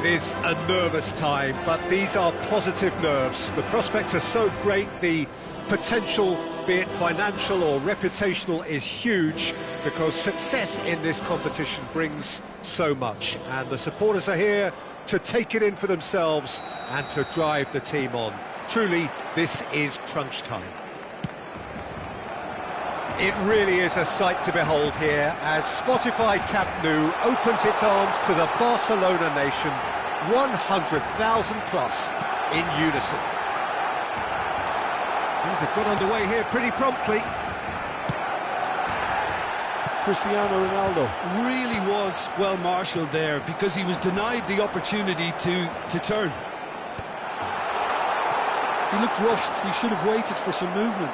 it is a nervous time, but these are positive nerves. The prospects are so great, the potential, be it financial or reputational, is huge, because success in this competition brings so much, and the supporters are here to take it in for themselves and to drive the team on. Truly, this is crunch time. It really is a sight to behold here as Spotify Camp Nou opens its arms to the Barcelona nation, 100,000 plus in unison. Things have got underway here pretty promptly. Cristiano Ronaldo really was well marshalled there because he was denied the opportunity to turn. He looked rushed. He should have waited for some movement.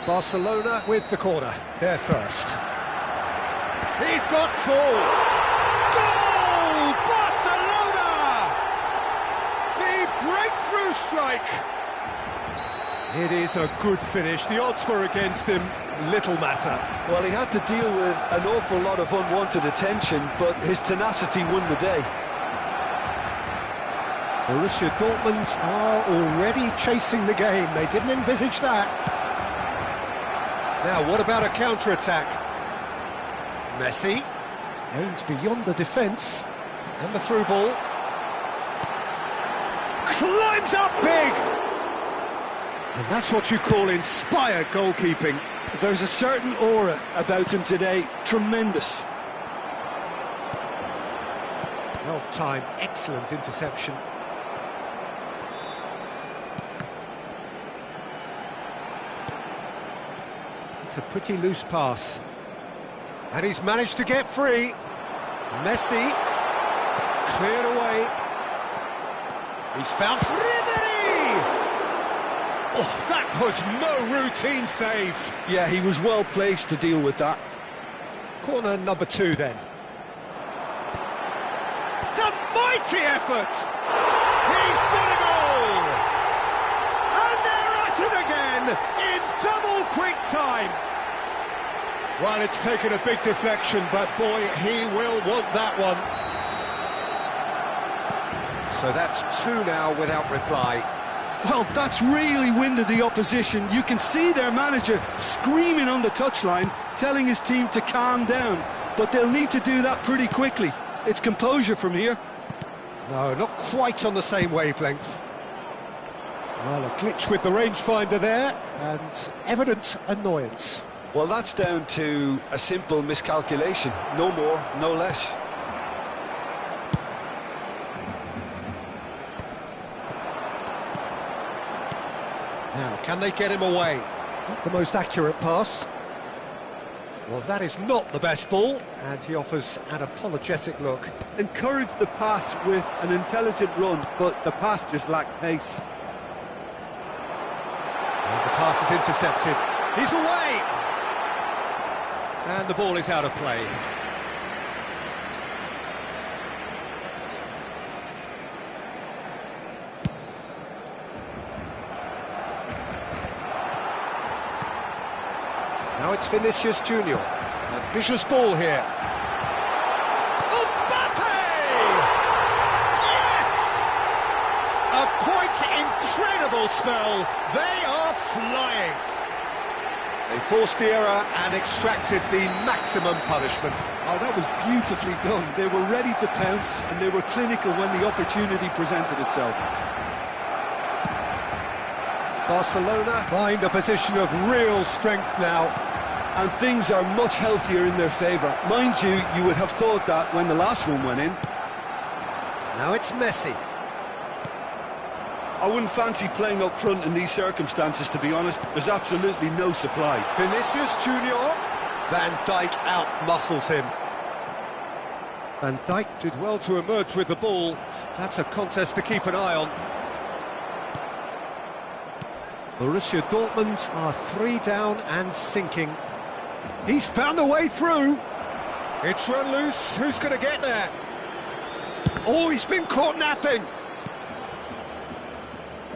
Barcelona with the corner, there first. He's got full. Goal! Barcelona! The breakthrough strike. It is a good finish. The odds were against him, little matter. Well, he had to deal with an awful lot of unwanted attention, but his tenacity won the day. Borussia Dortmund are already chasing the game. They didn't envisage that. Now, what about a counter-attack? Messi aims beyond the defence, and the through ball. Climbs up big! And that's what you call inspired goalkeeping. There's a certain aura about him today. Tremendous. Well-timed, excellent interception. It's a pretty loose pass. And he's managed to get free. Messi cleared away. He's found Ribery! Oh, that was no routine save. Yeah, he was well placed to deal with that. Corner number 2 then. It's a mighty effort! He's got a goal! And they're at it again in double quick time. Well, it's taken a big deflection, but boy, he will want that one. So that's 2 now without reply. Well, that's really winded the opposition. You can see their manager screaming on the touchline, telling his team to calm down. But they'll need to do that pretty quickly. It's composure from here. No, not quite on the same wavelength. Well, a glitch with the rangefinder there, and evident annoyance. Well, that's down to a simple miscalculation. No more, no less. Now, can they get him away? Not the most accurate pass. Well, that is not the best ball, and he offers an apologetic look. Encouraged the pass with an intelligent run, but the pass just lacked pace. And the pass is intercepted. He's away! And the ball is out of play. Now it's Vinicius Junior. Ambitious ball here. Mbappe! Yes! A quite incredible spell. They are flying. They forced the error and extracted the maximum punishment. Oh, that was beautifully done. They were ready to pounce, and they were clinical when the opportunity presented itself. Barcelona find a position of real strength now. And things are much healthier in their favour. Mind you, you would have thought that when the last one went in. Now it's Messi. I wouldn't fancy playing up front in these circumstances, to be honest. There's absolutely no supply. Vinicius Junior. Van Dijk out-muscles him. Van Dijk did well to emerge with the ball. That's a contest to keep an eye on. Borussia Dortmund are 3 down and sinking. He's found a way through. It's run loose. Who's going to get there? Oh, he's been caught napping.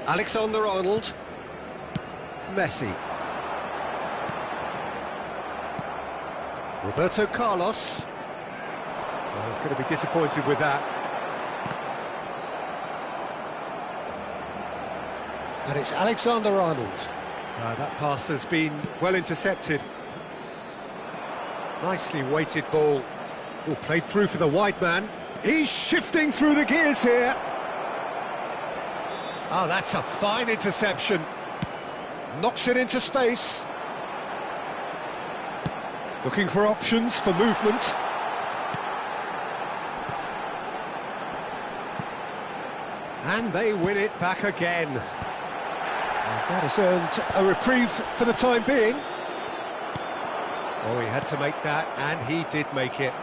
Alexander-Arnold. Messi. Roberto Carlos. He's going to be disappointed with that. And it's Alexander-Arnold. That pass has been well intercepted. Nicely weighted ball. Oh, played through for the wide man. He's shifting through the gears here. Oh, that's a fine interception. Knocks it into space. Looking for options for movement. And they win it back again. And that has earned a reprieve for the time being. Oh, he had to make that, and he did make it.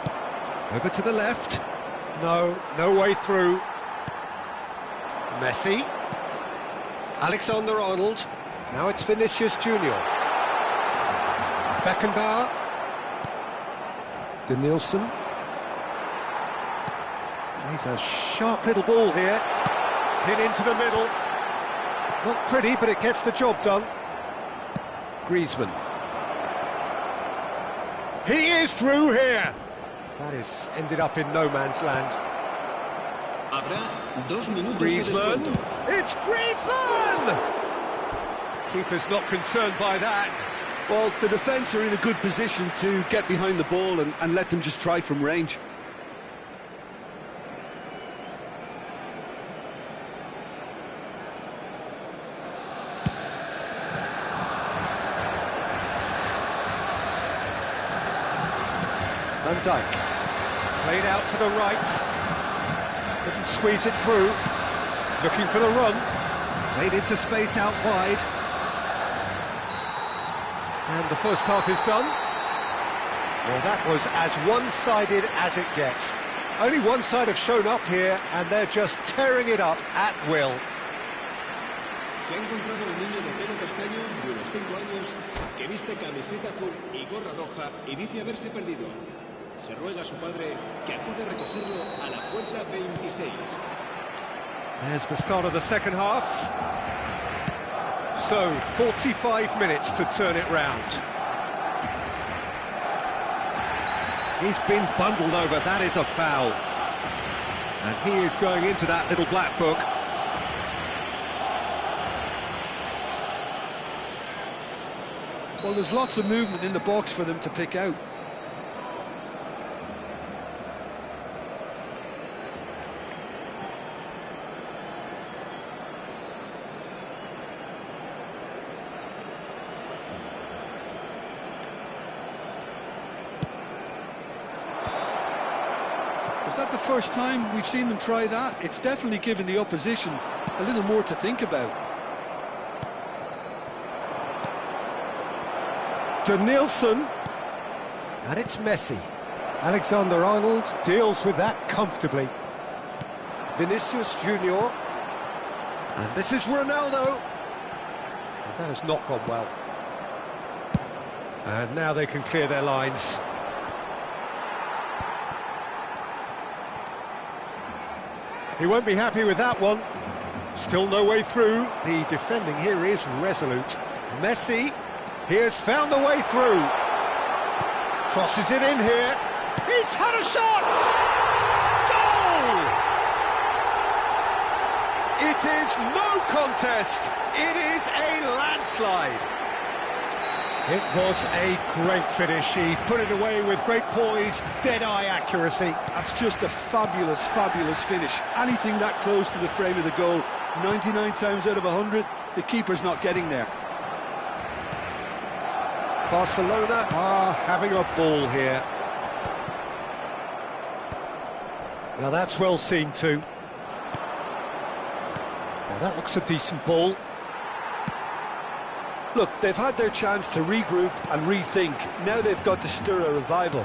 Over to the left. No way through. Messi. Alexander-Arnold. Now it's Vinicius Junior. Beckenbauer. Denilson. He's a sharp little ball here. Hit into the middle. Not pretty, but it gets the job done. Griezmann. He is through here. That is ended up in no man's land. Griezmann. It's Griezmann! Keeper's not concerned by that. Well, the defence are in a good position to get behind the ball and let them just try from range. Van Dijk, played out to the right, couldn't squeeze it through, looking for the run, played into space out wide, and the first half is done. Well, that was as one-sided as it gets. Only one side have shown up here, and they're just tearing it up at will. Se ha encontrado un niño de pelo castaño de unos 5 años que viste camiseta azul y gorra roja y dice haberse perdido. Se ruega a su padre que acude a recogerlo a la puerta 26. There's the start of the second half. So, 45 minutes to turn it round. He's been bundled over, that is a foul. And he is going into that little black book. Well, there's lots of movement in the box for them to pick out. Is that the first time we've seen them try that? It's definitely given the opposition a little more to think about. Denilson. And it's Messi. Alexander-Arnold deals with that comfortably. Vinicius Junior. And this is Ronaldo. And that has not gone well. And now they can clear their lines. He won't be happy with that one. Still no way through. The defending here is resolute. Messi. He has found the way through. Crosses it in here. He's had a shot! Goal! It is no contest. It is a landslide. It was a great finish. He put it away with great poise, dead-eye accuracy. That's just a fabulous, fabulous finish. Anything that close to the frame of the goal, 99 times out of 100, the keeper's not getting there. Barcelona are having a ball here. Now that's well seen too. Now that looks a decent ball. Look, they've had their chance to regroup and rethink. Now they've got to stir a revival.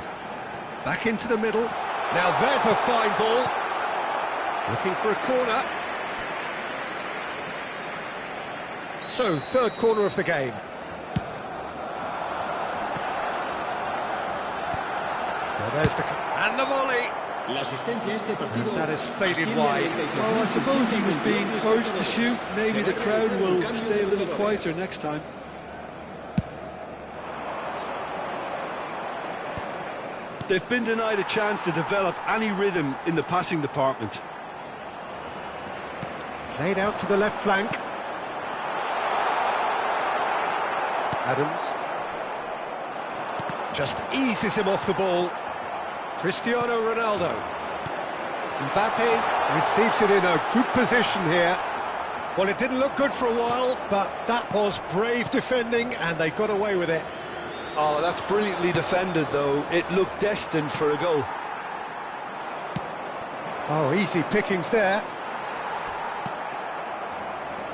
Back into the middle. Now there's a fine ball. Looking for a corner. So, third corner of the game. Well, there's and the volley. And that is faded wide. Well, I suppose he was being urged to shoot. Maybe the crowd will stay a little quieter next time. They've been denied a chance to develop any rhythm in the passing department. Played out to the left flank. Adams. Just eases him off the ball. Cristiano Ronaldo. Mbappe receives it in a good position here. Well, it didn't look good for a while, but that was brave defending, and they got away with it. Oh, that's brilliantly defended, though. It looked destined for a goal. Oh, easy pickings there.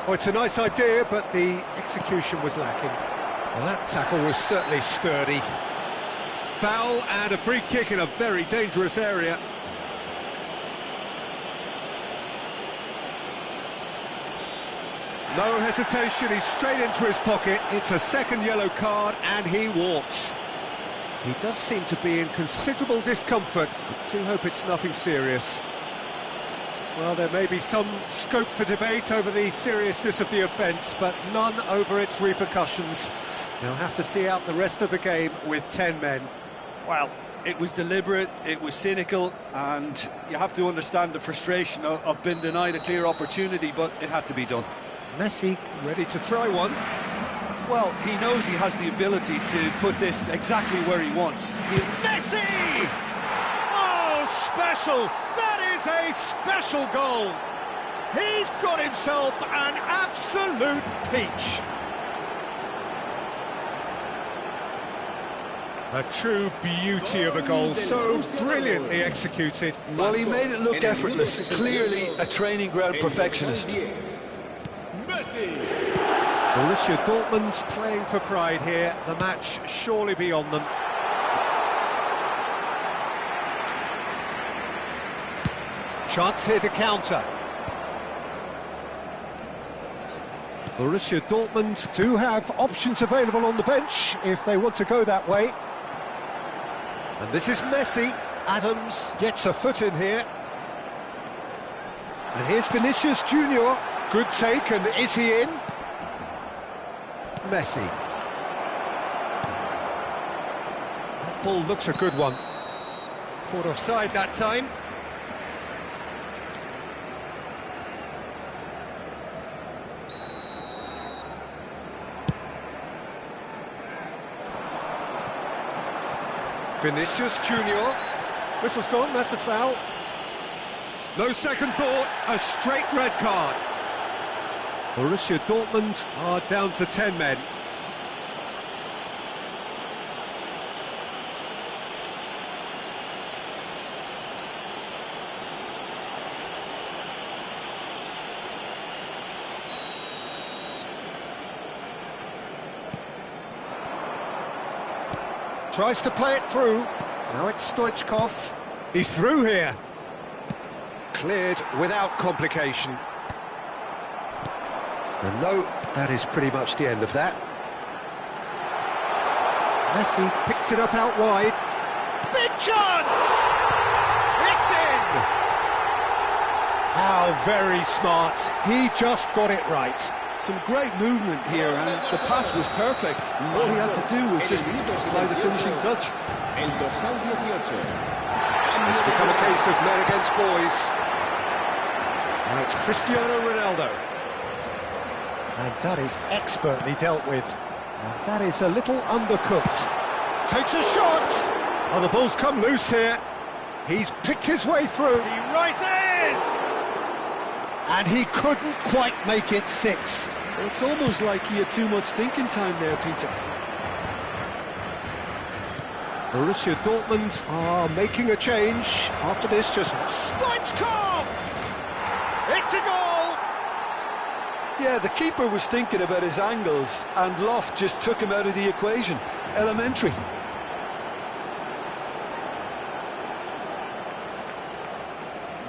Oh, it's a nice idea, but the execution was lacking. Well, that tackle was certainly sturdy. Foul and a free kick in a very dangerous area. No hesitation, he's straight into his pocket. It's a second yellow card and he walks. He does seem to be in considerable discomfort. I do hope it's nothing serious. Well, there may be some scope for debate over the seriousness of the offence, but none over its repercussions. They'll have to see out the rest of the game with 10 men. Well, it was deliberate, it was cynical, and you have to understand the frustration of being denied a clear opportunity, but it had to be done. Messi ready to try one. Well, he knows he has the ability to put this exactly where he wants. Messi! Oh, special! That is a special goal! He's got himself an absolute peach. A true beauty of a goal, so brilliantly executed. Well, he made it look effortless, clearly a training ground perfectionist. Borussia Dortmund playing for pride here, the match surely beyond them. Chance here to counter. Borussia Dortmund do have options available on the bench if they want to go that way. And this is Messi. Adams gets a foot in here. And here's Vinicius Junior. Good take, and is he in? Messi. That ball looks a good one. Caught offside that time. Vinicius Junior. Whistle's gone, that's a foul. No second thought, a straight red card. Borussia Dortmund are down to 10 men. Tries to play it through. Now it's Stoichkov. He's through here. Cleared without complication. And no, that is pretty much the end of that. Messi picks it up out wide. Big chance! It's in! How very smart. He just got it right. Some great movement here, and the pass was perfect. All he had to do was just apply the finishing touch. It's become a case of men against boys. Now it's Cristiano Ronaldo. And that is expertly dealt with. And that is a little undercooked. Takes a shot! Oh, the ball's come loose here. He's picked his way through. He rises! And he couldn't quite make it 6. Well, it's almost like he had too much thinking time there, Peter. Borussia Dortmund are making a change. After this, just Stoichkov! It's a goal! Yeah, the keeper was thinking about his angles, and Loft just took him out of the equation. Elementary.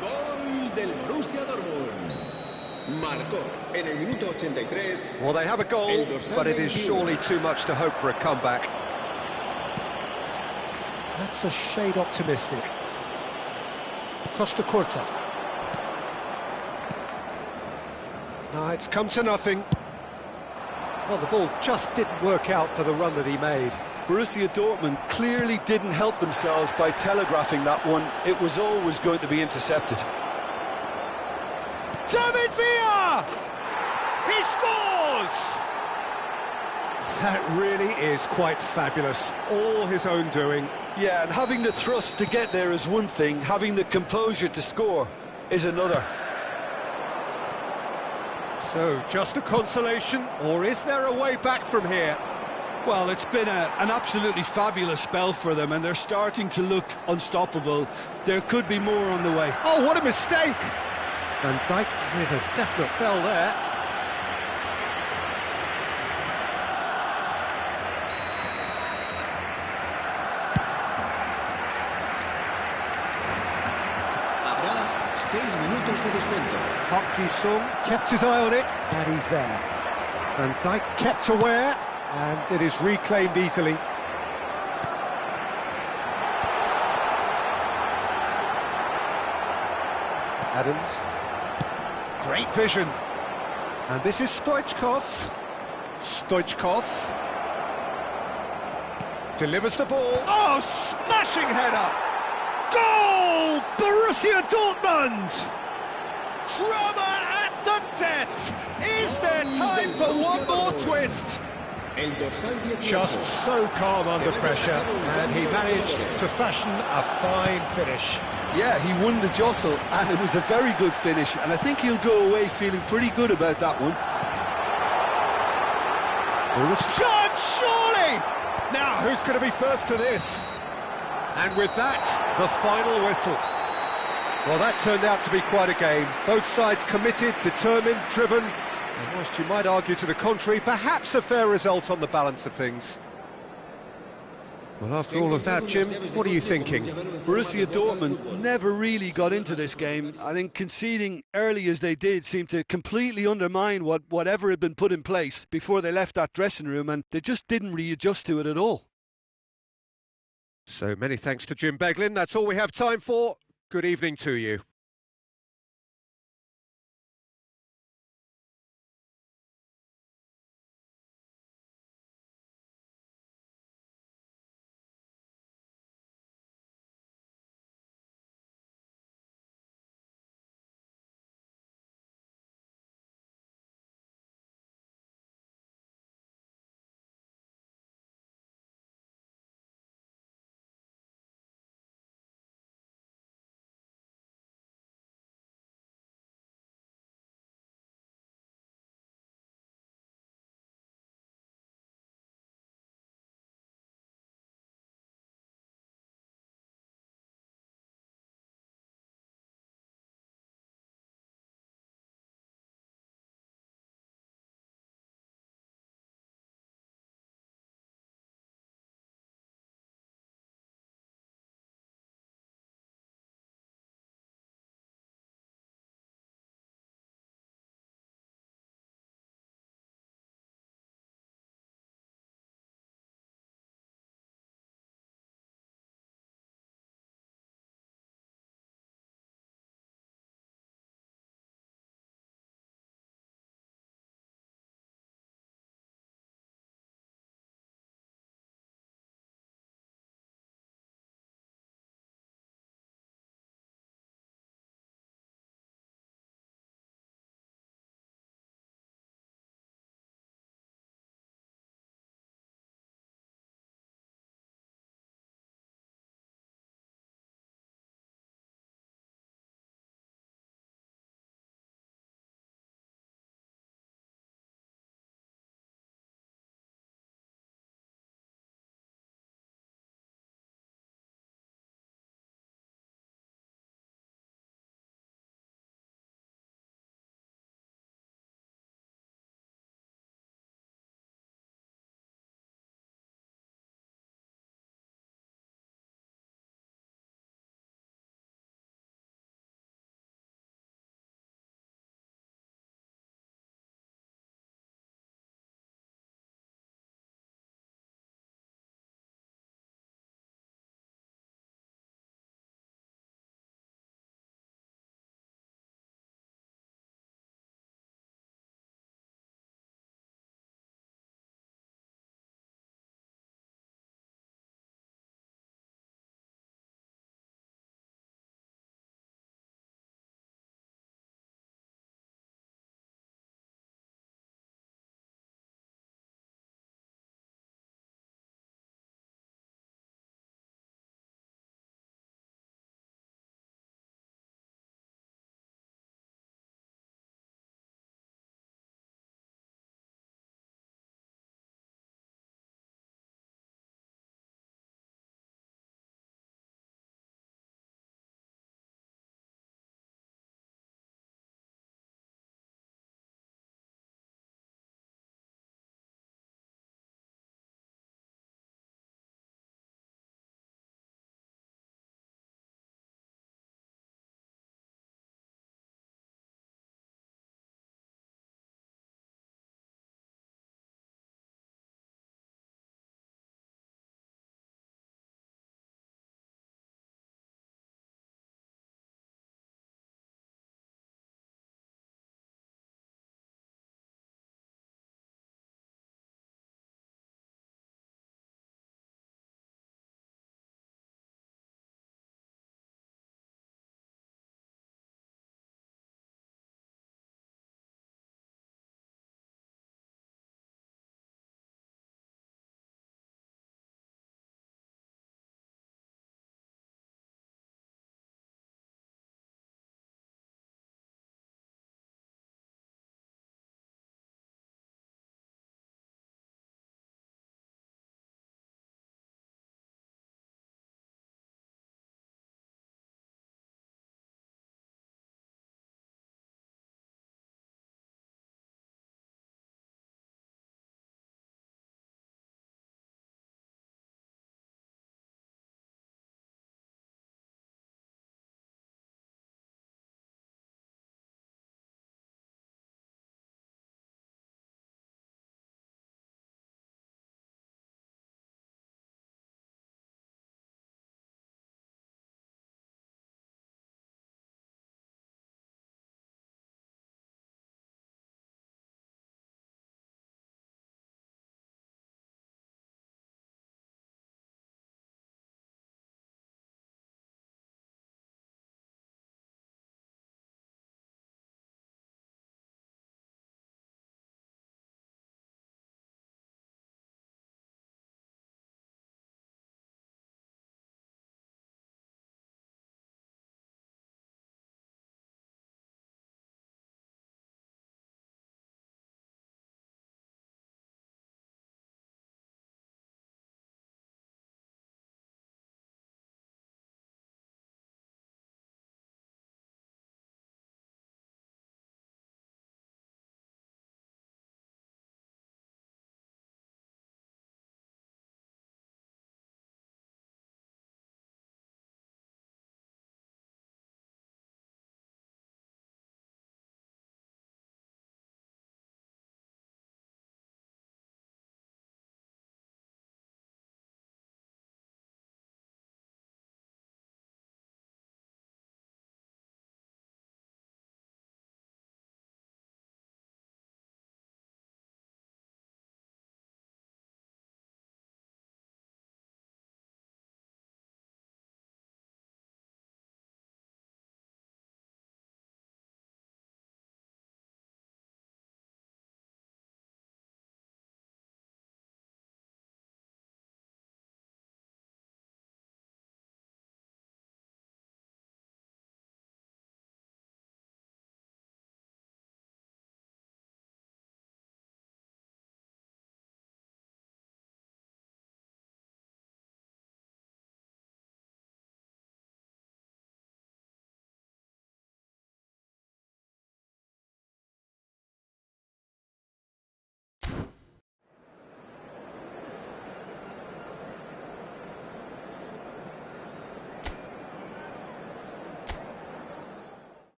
Gol del Borussia Dortmund. Marcó en el minuto 83. Well, they have a goal, but it is surely too much to hope for a comeback. That's a shade optimistic. Costa Curta. No, it's come to nothing. Well, the ball just didn't work out for the run that he made. Borussia Dortmund clearly didn't help themselves by telegraphing that one. It was always going to be intercepted. David Villa! He scores! That really is quite fabulous. All his own doing. Yeah, and having the thrust to get there is one thing, having the composure to score is another. So, just a consolation, or is there a way back from here? Well, it's been an absolutely fabulous spell for them, and they're starting to look unstoppable. There could be more on the way. Oh, what a mistake! Van Dijk with a definite foul there. Habrá 6 minutos de descuento. Park Ji-sung kept his eye on it, and he's there. Van Dijk kept aware, and it is reclaimed easily. Adams. Great vision. And this is Stoichkov. Stoichkov delivers the ball. Oh, smashing header! Goal! Borussia Dortmund! Drama at the death! Is there time for one more twist? El dorsal 18. Just so calm under pressure, and he managed to fashion a fine finish. Yeah, he won the jostle, and it was a very good finish, and I think he'll go away feeling pretty good about that one. Shot, surely! Now, who's going to be first to this? And with that, the final whistle. Well, that turned out to be quite a game. Both sides committed, determined, driven, and whilst you might argue to the contrary, perhaps a fair result on the balance of things. Well, after all of that, Jim, what are you thinking? Borussia Dortmund never really got into this game. I think conceding early as they did seemed to completely undermine whatever had been put in place before they left that dressing room, and they just didn't readjust to it at all. So many thanks to Jim Beglin. That's all we have time for. Good evening to you.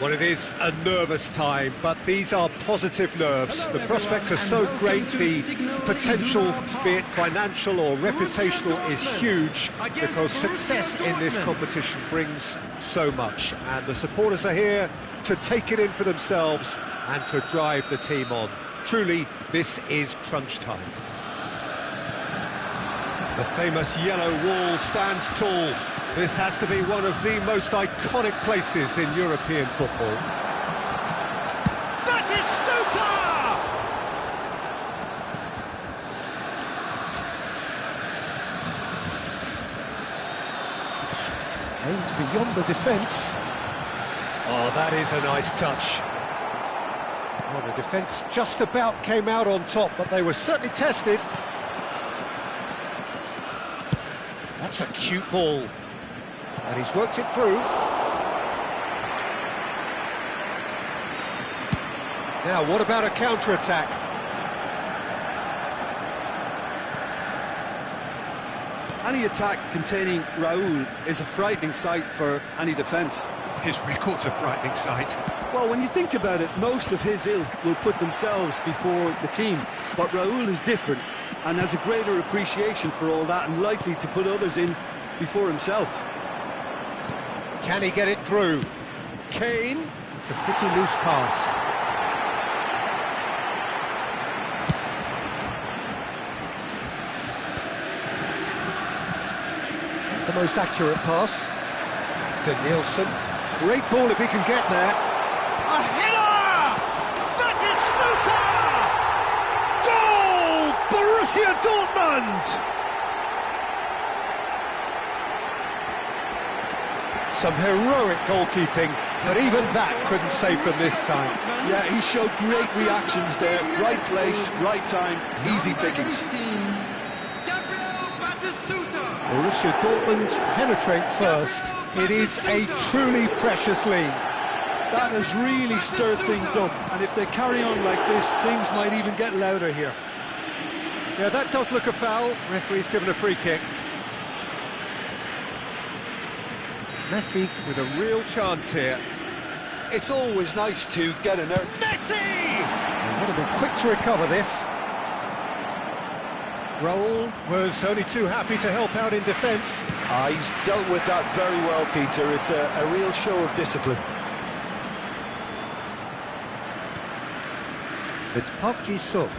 Well, it is a nervous time, but these are positive nerves. The prospects are so great, the potential, be it financial or reputational, is huge, because success in this competition brings so much. And the supporters are here to take it in for themselves and to drive the team on. Truly, this is crunch time. The famous yellow wall stands tall. This has to be one of the most iconic places in European football. That is Stuta! Aims beyond the defence. Oh, that is a nice touch. Well, the defence just about came out on top, but they were certainly tested. That's a cute ball. And he's worked it through. Now, what about a counter-attack? Any attack containing Raúl is a frightening sight for any defence. His record's a frightening sight. Well, when you think about it, most of his ilk will put themselves before the team. But Raúl is different and has a greater appreciation for all that, and likely to put others in before himself. Can he get it through? Kane. It's a pretty loose pass. The most accurate pass. Danielson. Great ball if he can get there. A header! That is Stuta! Goal! Borussia Dortmund! Some heroic goalkeeping, but even that couldn't save them this time. Yeah, he showed great reactions there. Right place, right time, easy pickings. Borussia Dortmund penetrate first. It is a truly precious lead. That has really stirred things up, and if they carry on like this, things might even get louder here. Yeah, that does look a foul. Referee's given a free kick. Messi with a real chance here. It's always nice to get an error. Messi! They want to be quick to recover this. Raúl was only too happy to help out in defence. He's dealt with that very well, Peter. It's a real show of discipline. It's Park Ji-sung.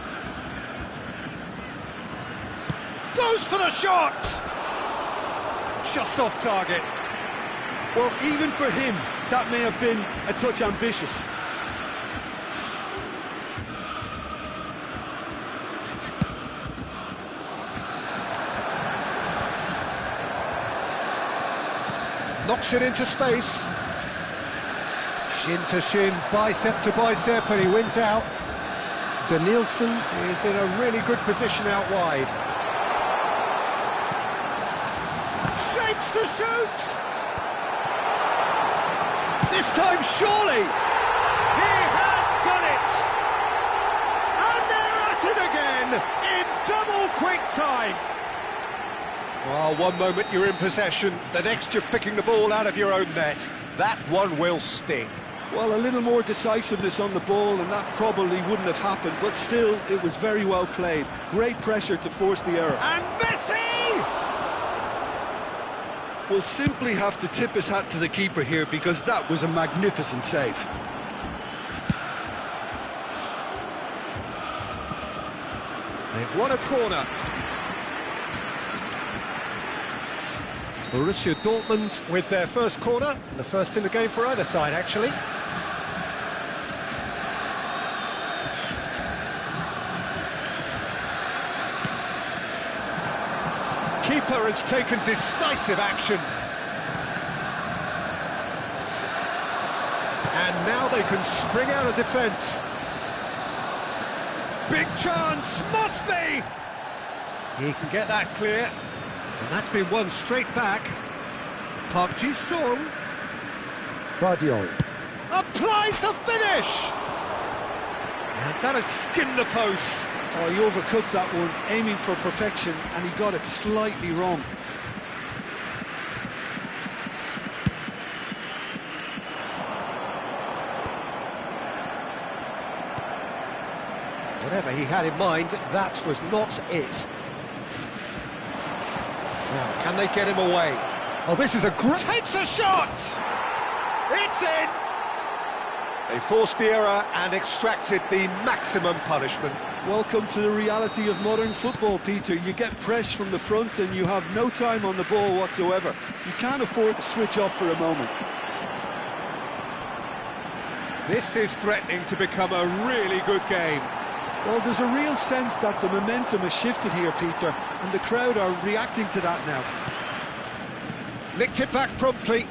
Goes for the shot! Just off target. Well, even for him, that may have been a touch ambitious. Knocks it into space. Shin to shin, bicep to bicep, and he wins out. Danielson is in a really good position out wide. Shapes to shoot! This time, surely! He has done it! And they're at it again, in double quick time! Well, one moment you're in possession, the next you're picking the ball out of your own net. That one will sting. Well, a little more decisiveness on the ball, and that probably wouldn't have happened, but still, it was very well played. Great pressure to force the error. And Messi! will simply have to tip his hat to the keeper here, because that was a magnificent save. They've won a corner. Borussia Dortmund with their first corner, the first in the game for either side, actually. Keeper has taken decisive action. And now they can spring out of defence. Big chance, must be! He can get that clear. And that's been won straight back. Park Ji-sung. Guardiola Applies the finish! And that has skinned the post. Oh, he overcooked that one, aiming for perfection, and he got it slightly wrong. Whatever he had in mind, that was not it. Now, can they get him away? Oh, this is a great... Takes a shot! It's in! They forced the error and extracted the maximum punishment. Welcome to the reality of modern football, Peter. You get pressed from the front and you have no time on the ball whatsoever. You can't afford to switch off for a moment. This is threatening to become a really good game. Well, there's a real sense that the momentum has shifted here, Peter, and the crowd are reacting to that now. Nicked it back promptly.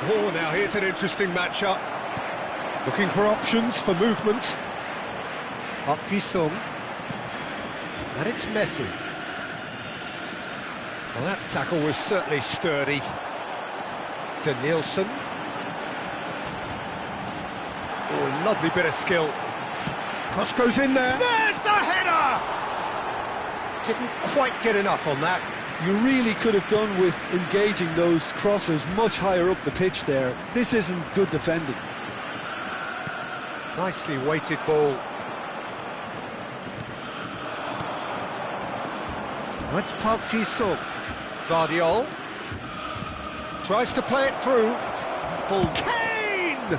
Oh, now here's an interesting matchup. Looking for options for movement. Park Ji-sung. And it's Messi. Well, that tackle was certainly sturdy. Danielson. Oh, lovely bit of skill. Cross goes in there. There's the header! Didn't quite get enough on that. You really could have done with engaging those crosses much higher up the pitch there. This isn't good defending. Nicely weighted ball. That's Park Ji-sung. Guardiola tries to play it through. Ball. Kane!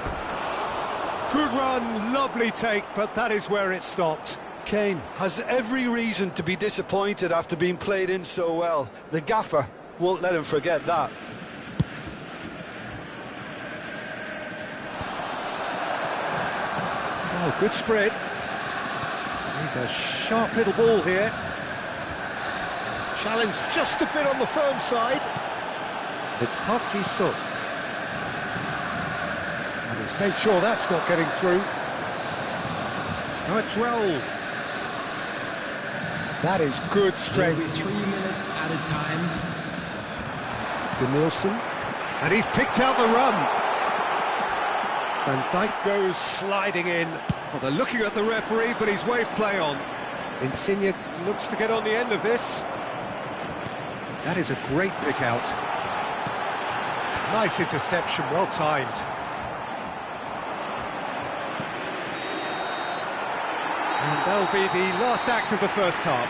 Good run, lovely take, but that is where it stopped. Kane has every reason to be disappointed after being played in so well. The gaffer won't let him forget that. Oh, good spread. He's a sharp little ball here. Challenge just a bit on the firm side. It's Park Ji-sung. And he's made sure that's not getting through. Now it's Raul. That is good strength. There'll be 3 minutes added time. Danielson. And he's picked out the run. Van Dijk goes sliding in. Well, they're looking at the referee, but he's waved play on. Insigne looks to get on the end of this. That is a great pick out. Nice interception, well timed. And that'll be the last act of the first half.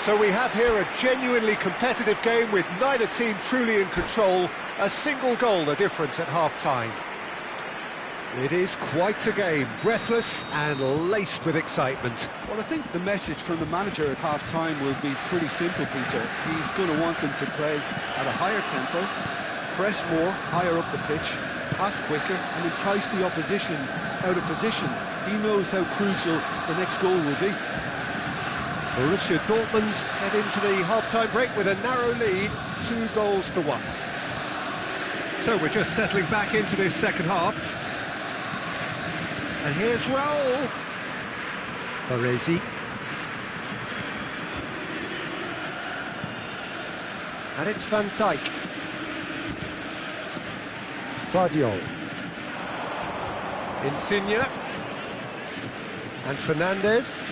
So we have here a genuinely competitive game with neither team truly in control. A single goal the difference at half-time. It is quite a game, breathless and laced with excitement. Well, I think the message from the manager at half-time will be pretty simple, Peter. He's going to want them to play at a higher tempo, press more, higher up the pitch, pass quicker and entice the opposition out of position. He knows how crucial the next goal will be. Borussia Dortmund head into the half-time break with a narrow lead, 2-1. So we're just settling back into this second half. And here's Raul. Baresi. And it's Van Dijk. Guardiola. Insigne. And Fernandes.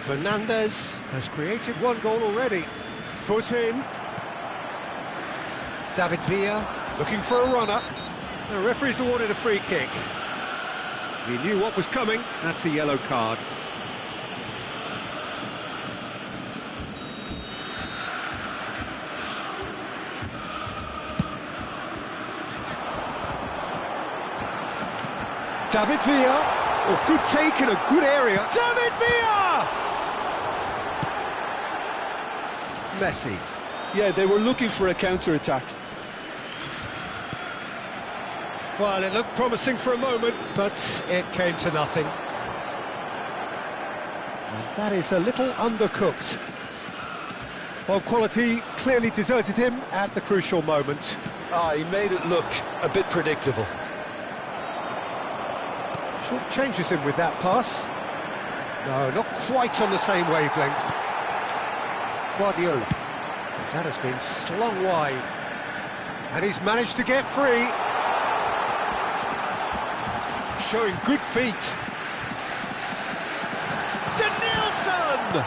Fernandes has created one goal already. Foot in. David Villa looking for a runner. The referee's awarded a free kick. He knew what was coming. That's a yellow card. David Villa. Oh, good take in a good area. David Villa! Messi. Yeah, they were looking for a counter-attack. Well, it looked promising for a moment, but it came to nothing. And that is a little undercooked. Well, quality clearly deserted him at the crucial moment. He made it look a bit predictable. Short changes him with that pass. No, not quite on the same wavelength. Guardiola. That has been slung wide. And he's managed to get free. Showing good feet. Danielson!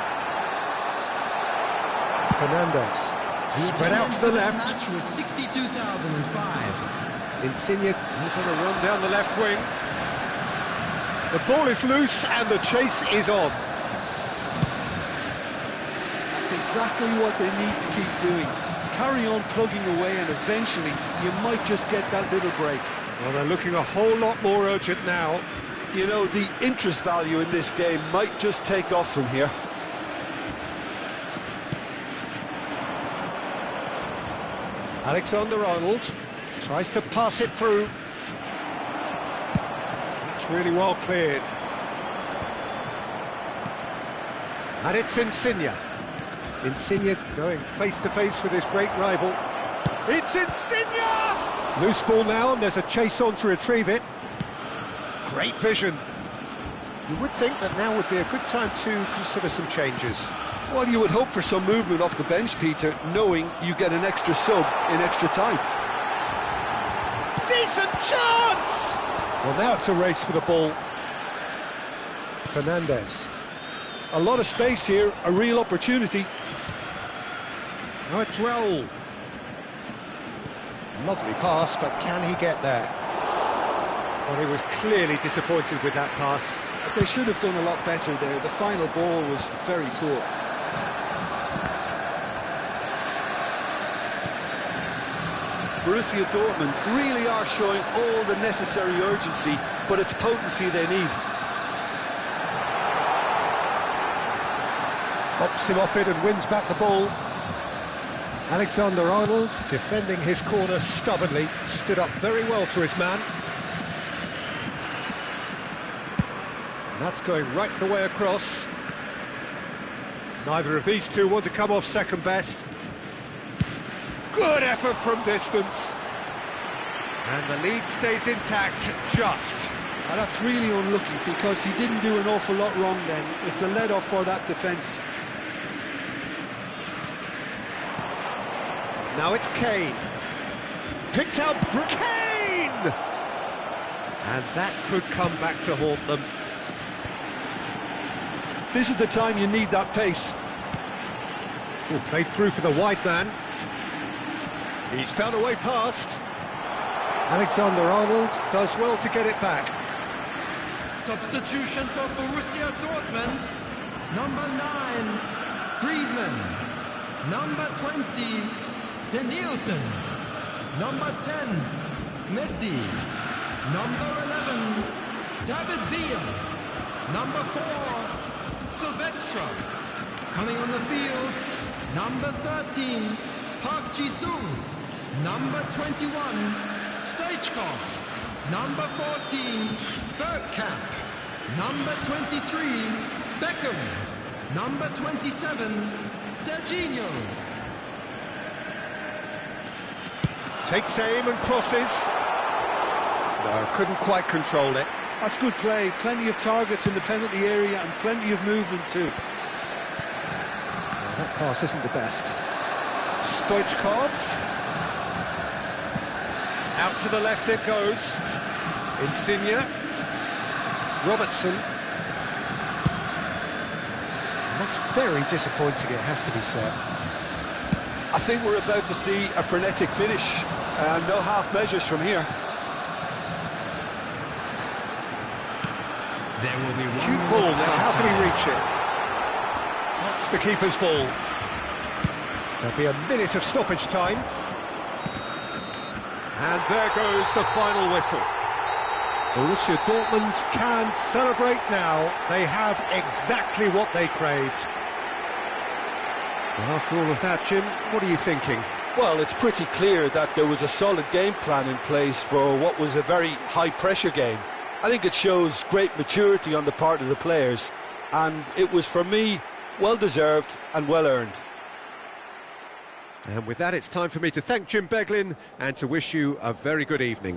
Fernandez. Spread out to the left. Match was 62,005. Insigne goes on a run down the left wing. The ball is loose and the chase is on. That's exactly what they need to keep doing. Carry on plugging away and eventually you might just get that little break. Well, they're looking a whole lot more urgent now. You know, the interest value in this game might just take off from here. Alexander-Arnold tries to pass it through. It's really well cleared. And it's Insigne. Insigne going face-to-face with his great rival. It's Insigne! Loose ball now, and there's a chase on to retrieve it. Great vision. You would think that now would be a good time to consider some changes. Well, you would hope for some movement off the bench, Peter, knowing you get an extra sub in extra time. Decent chance! Well, now it's a race for the ball. Fernandez. A lot of space here, a real opportunity. Now it's Raul. Lovely pass, but can he get there? Well, he was clearly disappointed with that pass. They should have done a lot better there. The final ball was very poor. Borussia Dortmund really are showing all the necessary urgency, but it's potency they need. Hops him off it and wins back the ball. Alexander-Arnold, defending his corner stubbornly, stood up very well to his man. And that's going right the way across. Neither of these two want to come off second best. Good effort from distance. And the lead stays intact, just. And that's really unlucky because he didn't do an awful lot wrong then. It's a let-off for that defence. Now it's Kane. Picks out Kane! And that could come back to haunt them. This is the time you need that pace. Oh, played through for the wide man. He's found a way past. Alexander-Arnold does well to get it back. Substitution for Borussia Dortmund. Number 9, Griezmann. Number 20, Danielson. Number 10, Messi. Number 11, David Villa. Number 4, Silvestre. Coming on the field, number 13, Park Ji-sung. Number 21, Stoichkov. Number 14, Bergkamp. Number 23, Beckham. Number 27, Serginho. Takes aim and crosses. No, couldn't quite control it. That's good play. Plenty of targets in the penalty area and plenty of movement too. That pass isn't the best. Stoichkov. Out to the left it goes. Insigne. Robertson. And that's very disappointing, it has to be said. I think we're about to see a frenetic finish. No half measures from here. There will be one Cute ball now, how can he reach it? That's the keeper's ball. There'll be a minute of stoppage time. And there goes the final whistle. Borussia Dortmund can celebrate now. They have exactly what they craved. Well, after all of that, Jim, what are you thinking? Well, it's pretty clear that there was a solid game plan in place for what was a very high-pressure game. I think it shows great maturity on the part of the players, and it was, for me, well-deserved and well-earned. And with that, it's time for me to thank Jim Beglin and to wish you a very good evening.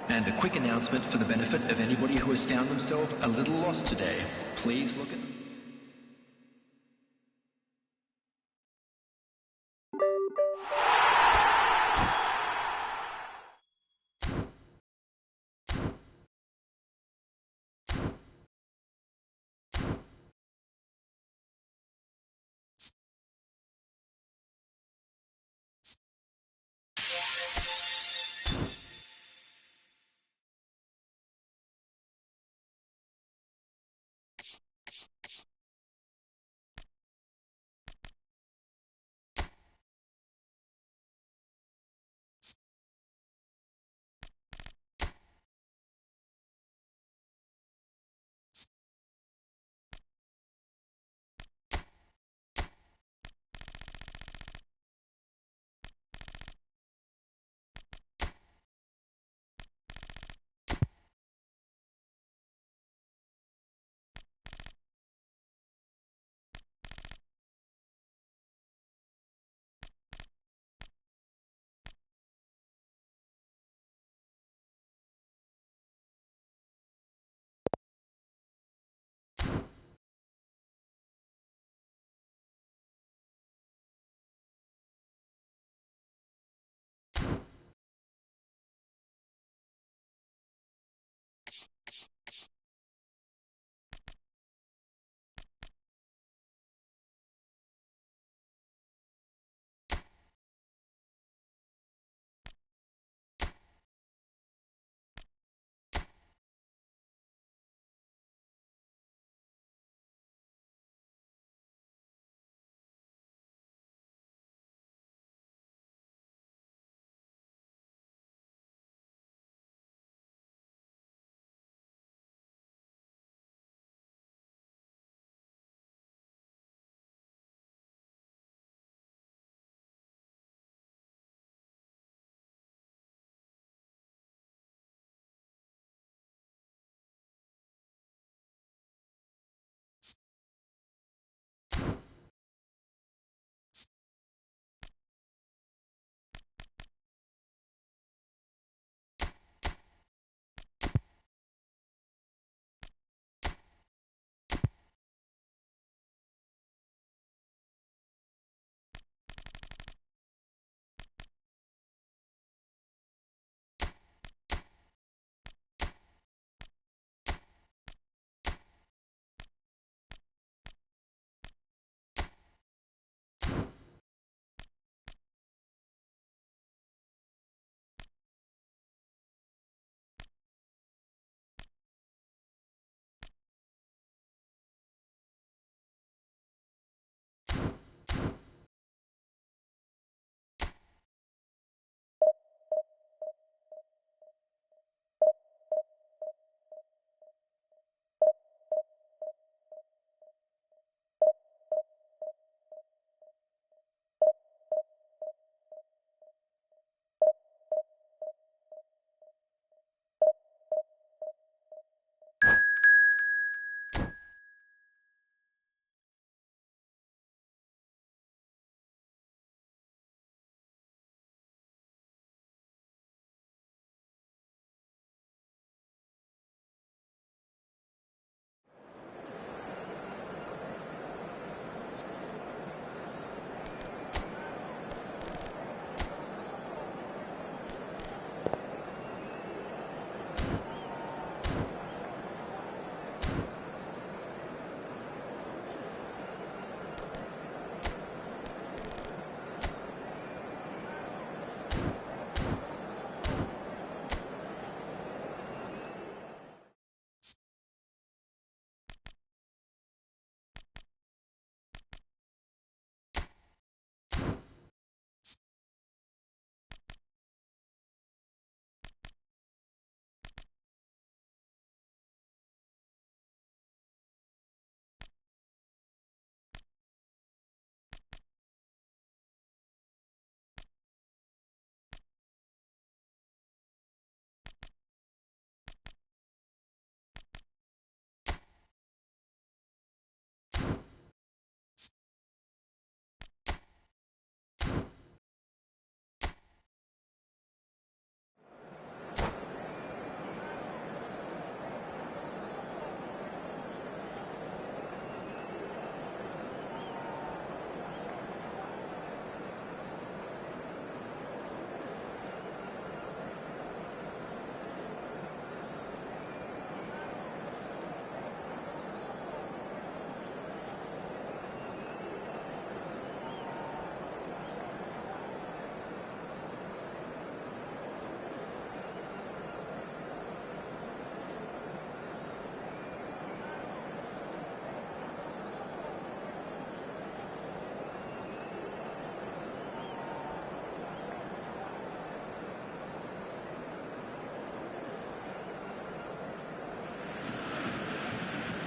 And a quick announcement for the benefit of anybody who has found themselves a little lost today. Please look at...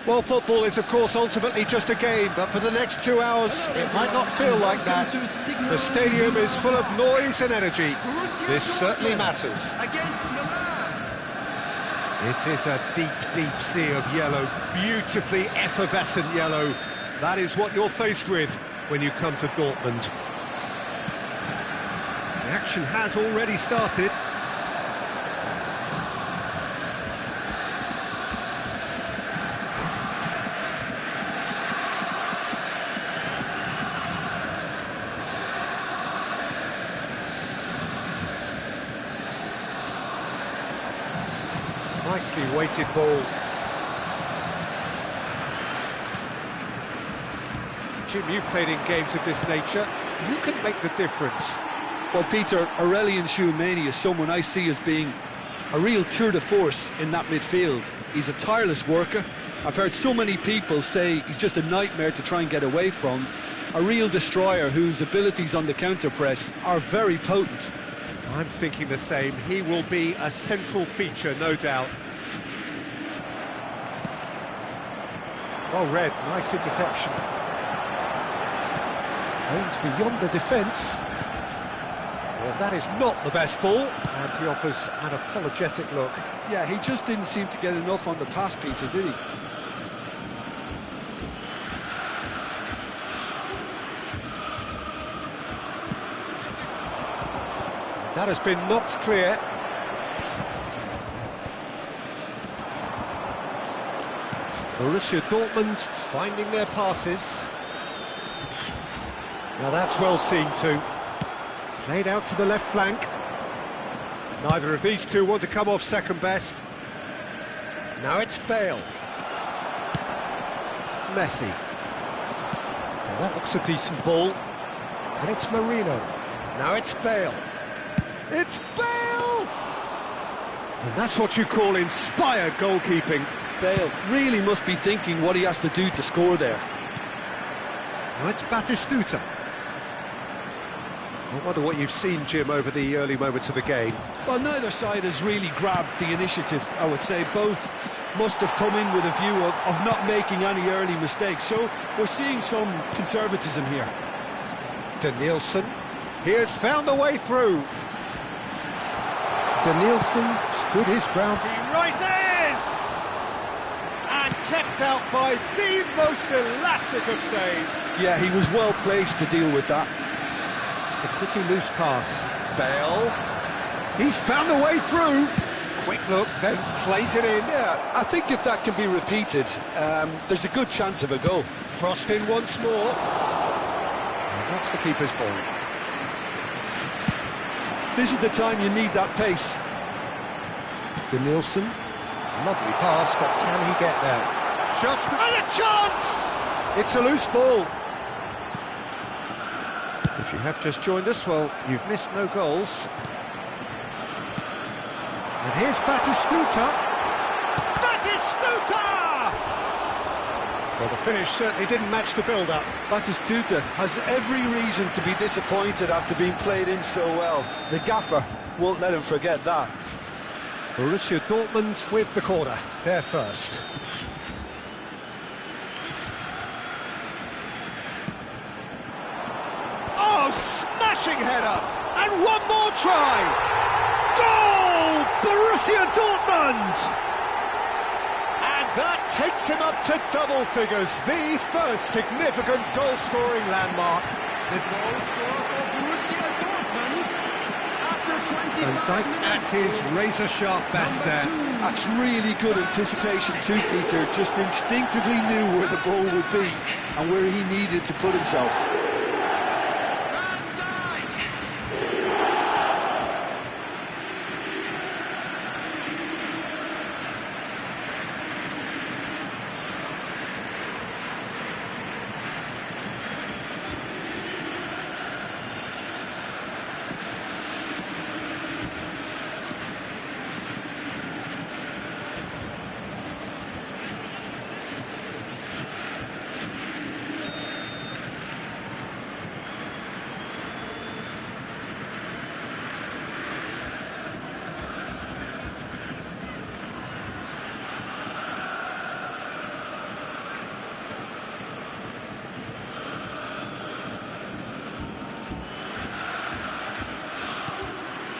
Well, football is, of course, ultimately just a game, but for the next 2 hours, it might not feel like that. The stadium is full of noise and energy. This certainly matters. Against Milan. It is a deep, deep sea of yellow, beautifully effervescent yellow. That is what you're faced with when you come to Dortmund. The action has already started. Nicely weighted ball. Jim, you've played in games of this nature. Who can make the difference? Well, Peter, Aurelien Tchouameni is someone I see as being a real tour de force in that midfield. He's a tireless worker. I've heard so many people say he's just a nightmare to try and get away from. A real destroyer whose abilities on the counter-press are very potent. I'm thinking the same. He will be a central feature, no doubt. Well read, nice interception. Aims beyond the defence. Well, that is not the best ball, and he offers an apologetic look. Yeah, he just didn't seem to get enough on the pass, Peter, did he? That has been knocked clear. Borussia Dortmund finding their passes. Now that's well seen too. Played out to the left flank. Neither of these two want to come off second best. Now it's Bale. Messi. Now that looks a decent ball. And it's Marino. Now it's Bale. It's Bale! And that's what you call inspired goalkeeping. Bale really must be thinking what he has to do to score there. Now it's Batistuta. I wonder what you've seen, Jim, over the early moments of the game. Well, neither side has really grabbed the initiative, I would say. Both must have come in with a view of not making any early mistakes. So we're seeing some conservatism here. Danielson, he has found a way through. Danielson stood his ground. He rises! And kept out by the most elastic of saves. Yeah, he was well placed to deal with that. It's a pretty loose pass. Bale. He's found a way through. Quick look, then plays it in. Yeah, I think if that can be repeated, there's a good chance of a goal. Crossed in once more. And that's the keeper's ball. This is the time you need that pace. Danielson. Lovely pass, but can he get there? Just and a chance! It's a loose ball. If you have just joined us, well, you've missed no goals. And here's Batistuta. Batistuta! Well, the finish certainly didn't match the build-up. Batistuta has every reason to be disappointed after being played in so well. The gaffer won't let him forget that. Borussia Dortmund with the corner. They're first. Oh, smashing header! And one more try! Goal! Borussia Dortmund! And that takes him up to double figures, the first significant goal-scoring landmark. The goal scorer for Borussia Dortmund after 25 And Dijk at his razor-sharp best there. That's really good anticipation too, Peter. Just instinctively knew where the ball would be and where he needed to put himself.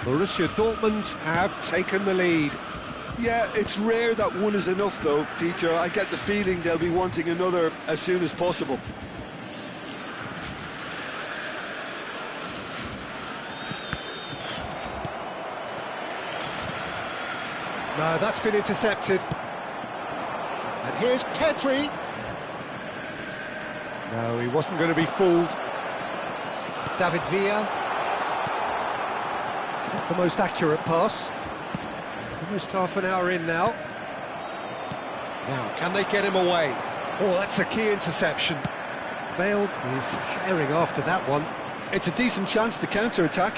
Borussia Dortmund have taken the lead. Yeah, it's rare that one is enough though, Peter. I get the feeling they'll be wanting another as soon as possible. No, that's been intercepted. And here's Pedri. No, he wasn't going to be fooled. David Villa. Not the most accurate pass. Almost half an hour in now. Now, can they get him away? Oh, that's a key interception. Bale is herring after that one. It's a decent chance to counter-attack.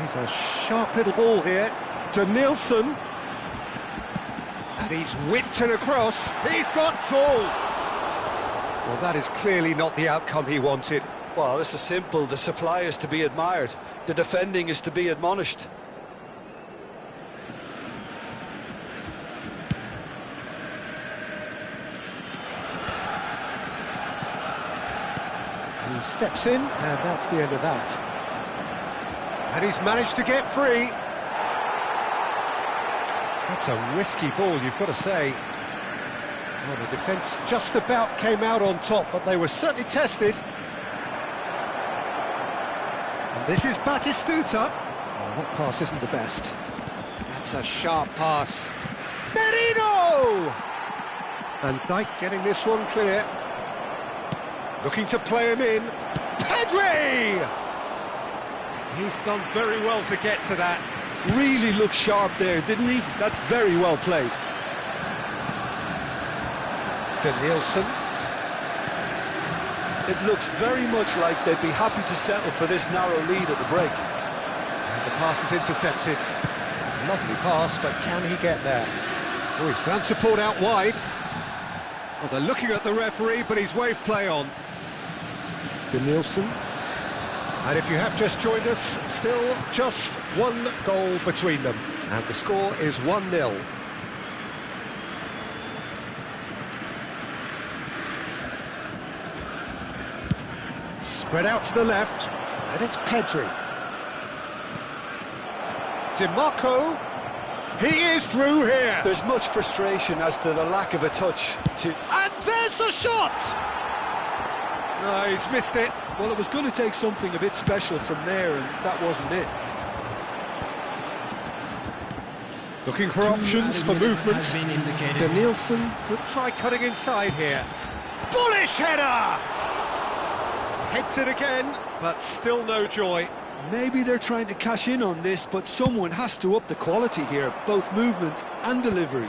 He's a sharp little ball here. Danielson. And he's whipped it across. He's got tall. Well, that is clearly not the outcome he wanted. Well, this is simple. The supply is to be admired. The defending is to be admonished. He steps in, and that's the end of that. And he's managed to get free. That's a risky ball, you've got to say. Well, the defence just about came out on top, but they were certainly tested. And this is Batistuta. Oh, that pass isn't the best. That's a sharp pass. Merino! Van Dijk getting this one clear. Looking to play him in. Pedri! He's done very well to get to that. Really looked sharp there, didn't he? That's very well played. Danielson. It looks very much like they'd be happy to settle for this narrow lead at the break. And the pass is intercepted. Lovely pass, but can he get there? Oh, he's found support out wide. Well, they're looking at the referee, but he's waved play on. Danielson. And if you have just joined us, still just one goal between them. And the score is 1-0. Spread out to the left, and it's Pedri. DiMarco, he is through here. There's much frustration as to the lack of a touch. And there's the shot! No, he's missed it. Well, it was going to take something a bit special from there, and that wasn't it. Looking for options for movement. Danielson could try cutting inside here. Bullish header! Hits it again, but still no joy. Maybe they're trying to cash in on this, but someone has to up the quality here, both movement and delivery.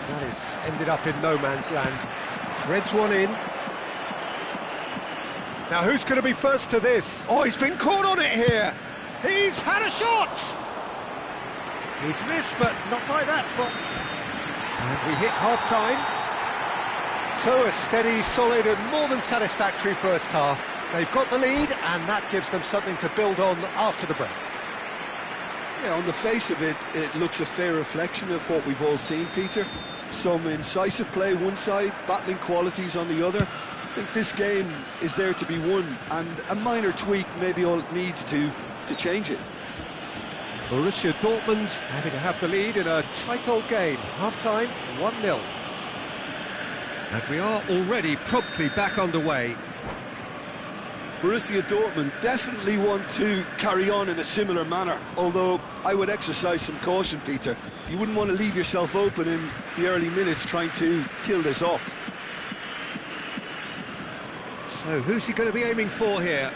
That is ended up in no man's land. Threads one in. Now who's going to be first to this? Oh, he's been caught on it here. He's had a shot. He's missed, but not by that far. And we hit half-time. So a steady, solid and more than satisfactory first half. They've got the lead and that gives them something to build on after the break. Yeah, on the face of it, it looks a fair reflection of what we've all seen, Peter. Some incisive play one side, battling qualities on the other. I think this game is there to be won, and a minor tweak maybe all it needs to change it. Borussia Dortmund happy to have the lead in a tight old game. Half-time, 1-0. And we are already promptly back underway. Borussia Dortmund definitely want to carry on in a similar manner, although I would exercise some caution, Peter. You wouldn't want to leave yourself open in the early minutes trying to kill this off. So who's he going to be aiming for here?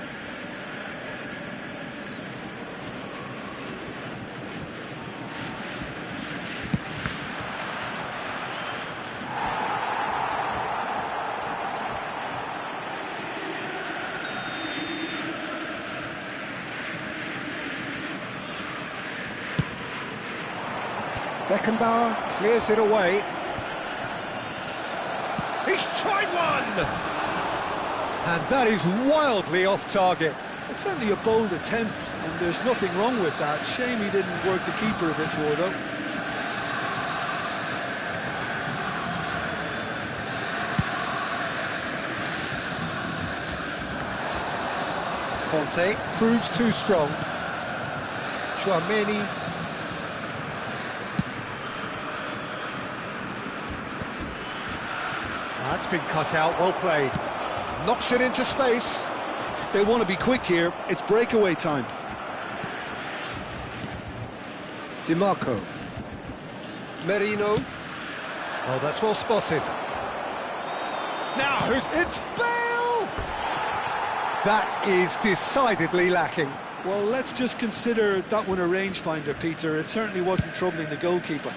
Beckenbauer clears it away. He's tried one! And that is wildly off target. It's certainly a bold attempt, and there's nothing wrong with that. Shame he didn't work the keeper a bit more, though. Conte proves too strong. Chouameni. That's been cut out, well played. Knocks it into space. They want to be quick here, it's breakaway time. DiMarco. Merino. Oh, that's well spotted. Now, it's Bale! That is decidedly lacking. Well, let's just consider that one a rangefinder, Peter. It certainly wasn't troubling the goalkeeper.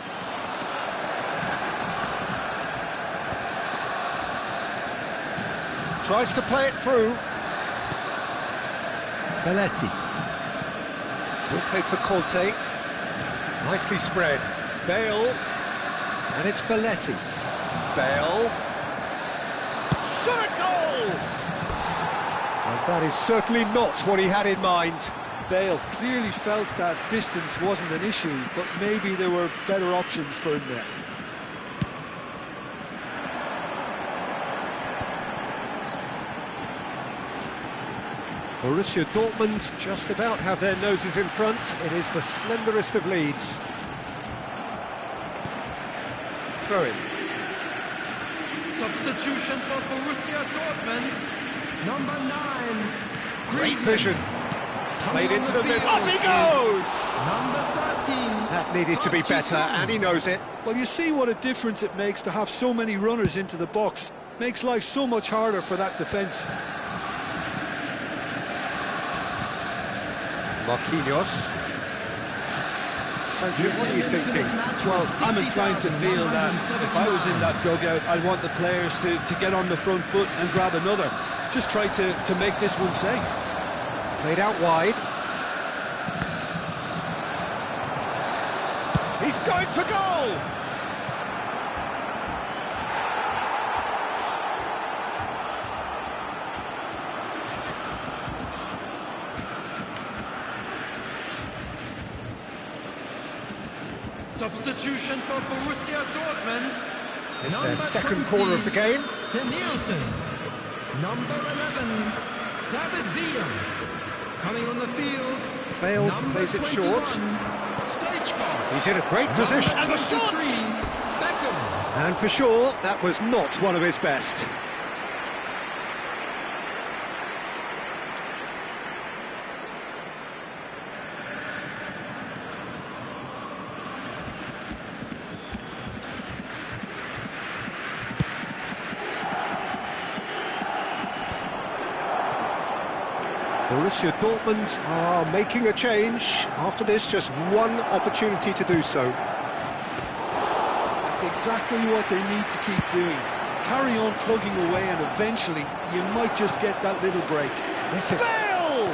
Tries to play it through. Belletti. Well played for Conte. Nicely spread. Bale. And it's Belletti. Bale. Shot a goal! And that is certainly not what he had in mind. Bale clearly felt that distance wasn't an issue, but maybe there were better options for him there. Borussia Dortmund just about have their noses in front. It is the slenderest of leads. Throw in. Substitution for Borussia Dortmund. Number 9. Great vision. Played into the middle. Up he goes! Number 13. That needed to be better, and he knows it. Well, you see what a difference it makes to have so many runners into the box. Makes life so much harder for that defence. Marquinhos. Sergio, what are you thinking? Well, I'm inclined to feel that if I was in that dugout, I'd want the players to get on the front foot and grab another. Just try to make this one safe. Played out wide. He's going for goal! Substitution for Borussia Dortmund. It's their second corner of the game. De Nielsen. Number 11. David Villa. Coming on the field. Bale Number plays it 21, short. Stoichkov. He's in a great position. And the shot! Beckham. And for sure, that was not one of his best. Borussia Dortmund are making a change. After this, just one opportunity to do so. That's exactly what they need to keep doing. Carry on plugging away and eventually you might just get that little break. This is Bale!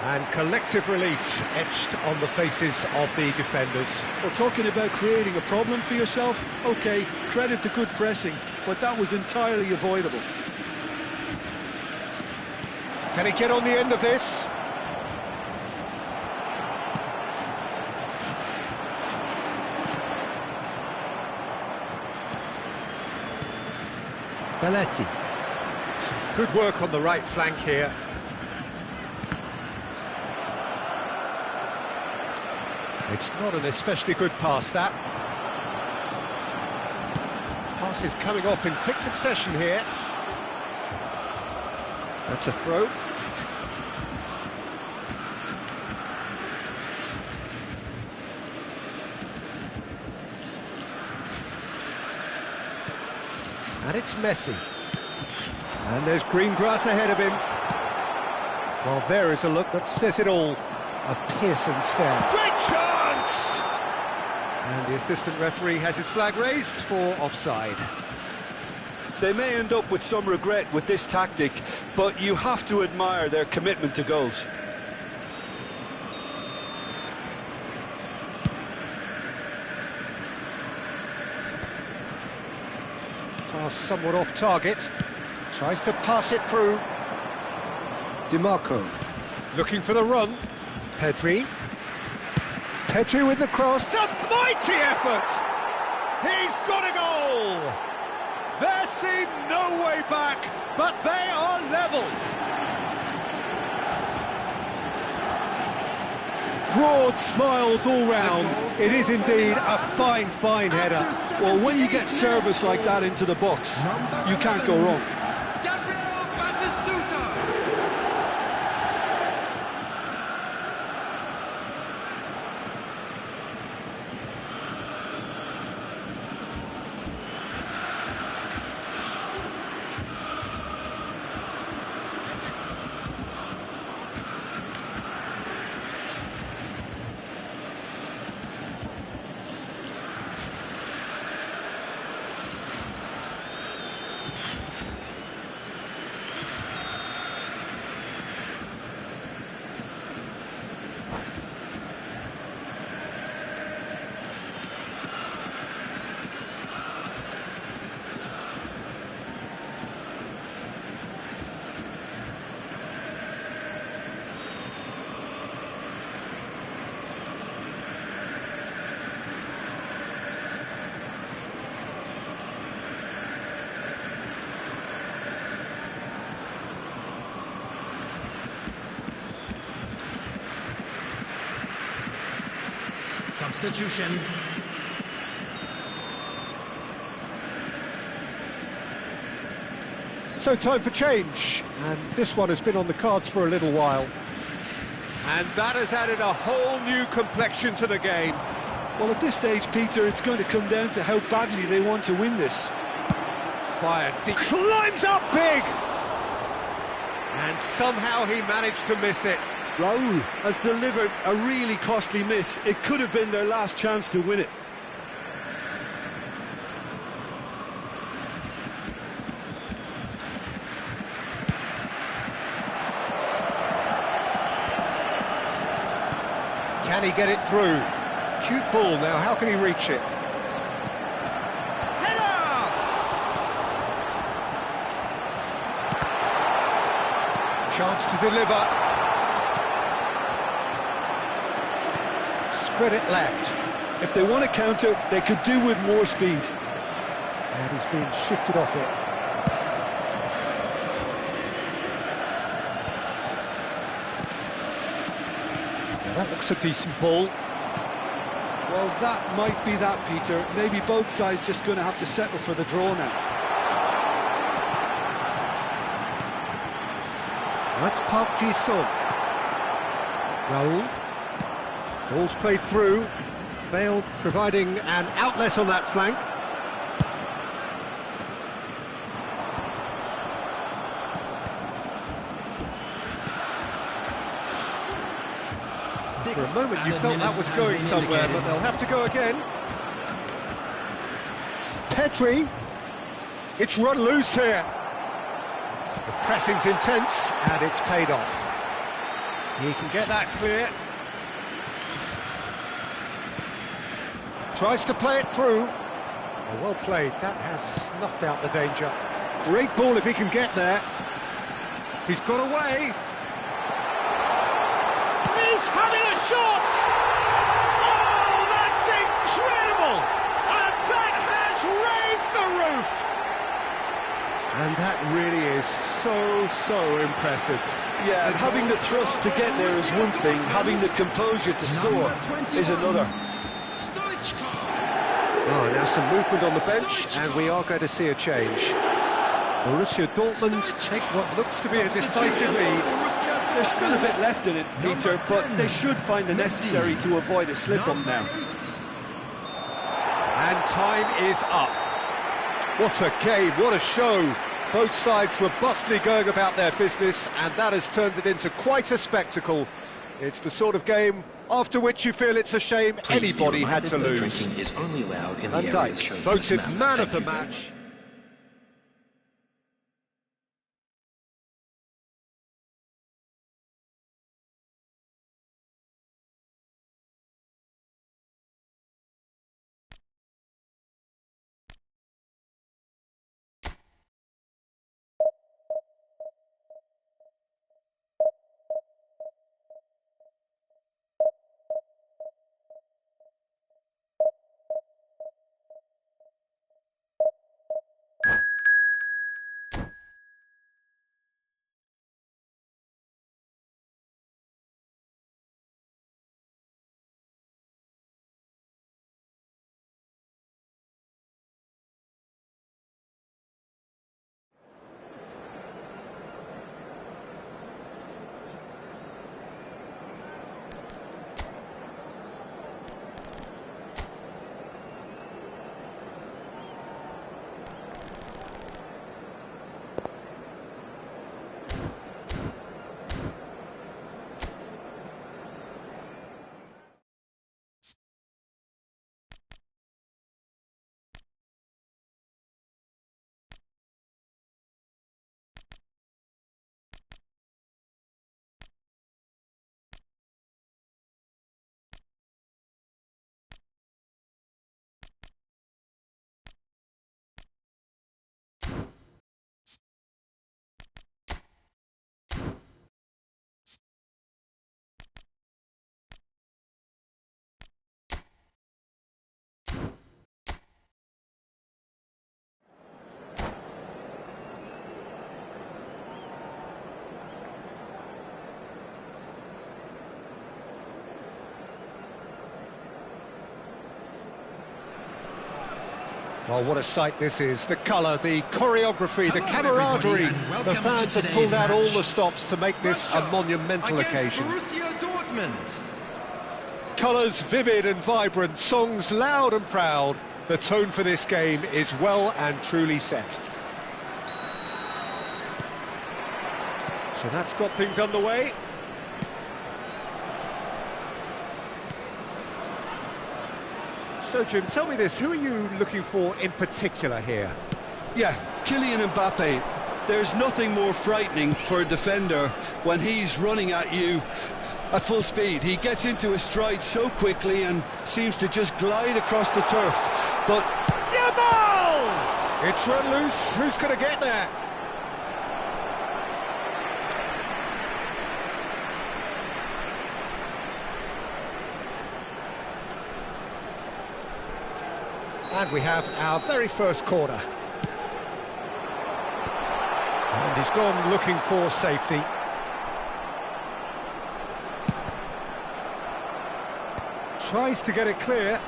And collective relief etched on the faces of the defenders. Well, talking about creating a problem for yourself, okay, credit the good pressing, but that was entirely avoidable. Can he get on the end of this? Belletti. Some good work on the right flank here. It's not an especially good pass, that. Pass is coming off in quick succession here. That's a throw. And it's Messi. And there's green grass ahead of him. Well, there is a look that says it all. A piercing stare. Great chance! And the assistant referee has his flag raised for offside. They may end up with some regret with this tactic, but you have to admire their commitment to goals. Pass somewhat off target. Tries to pass it through. DiMarco. Looking for the run. Pedri. Pedri with the cross. A mighty effort! He's got a goal! There seemed no way back, but they are level. broad smiles all round. It is indeed a fine, fine header. Well, when you get service like that into the box, you can't go wrong. Substitution. So time for change, and this one has been on the cards for a little while. And that has added a whole new complexion to the game. Well, at this stage, Peter, it's going to come down to how badly they want to win this. Fired deep. Climbs up big! And somehow he managed to miss it. Raul has delivered a really costly miss. It could have been their last chance to win it. Can he get it through? Cute ball now, how can he reach it? Header! Chance to deliver. Spread it left. If they want to counter, they could do with more speed. And he's being shifted off it. Now that looks a decent ball. Well, that might be that, Peter. Maybe both sides just going to have to settle for the draw now. That's Park Ji-sung. Raul. Ball's played through. Bale providing an outlet on that flank. For a moment you felt that was going somewhere, but they'll have to go again. Petri. It's run loose here. The pressing's intense, and it's paid off. He can get that clear. Tries to play it through. Oh, well played. That has snuffed out the danger. Great ball if he can get there. He's got away. He's having a shot! Oh, that's incredible! And that has raised the roof! And that really is so impressive. Yeah, and having the thrust to get there is one thing, having the composure to score is another. Oh, now some movement on the bench, and we are going to see a change. Borussia Dortmund take what looks to be a decisive lead. There's still a bit left in it, Peter, but they should find the necessary to avoid a slip-up now. And time is up. What a game, what a show. Both sides robustly going about their business, and that has turned it into quite a spectacle. It's the sort of game after which you feel it's a shame anybody had to lose. Van Dijk voted man of the match. Well, what a sight this is. The colour, the choreography, the camaraderie. The fans have pulled out all the stops to make this a monumental occasion. Borussia Dortmund. Colours vivid and vibrant, songs loud and proud. The tone for this game is well and truly set. So that's got things underway. So, Jim, tell me this, who are you looking for in particular here? Yeah, Kylian Mbappe. There's nothing more frightening for a defender when he's running at you at full speed. He gets into his stride so quickly and seems to just glide across the turf. But Yamal! It's run loose, who's going to get there? And we have our very first corner. And he's gone looking for safety. Tries to get it clear.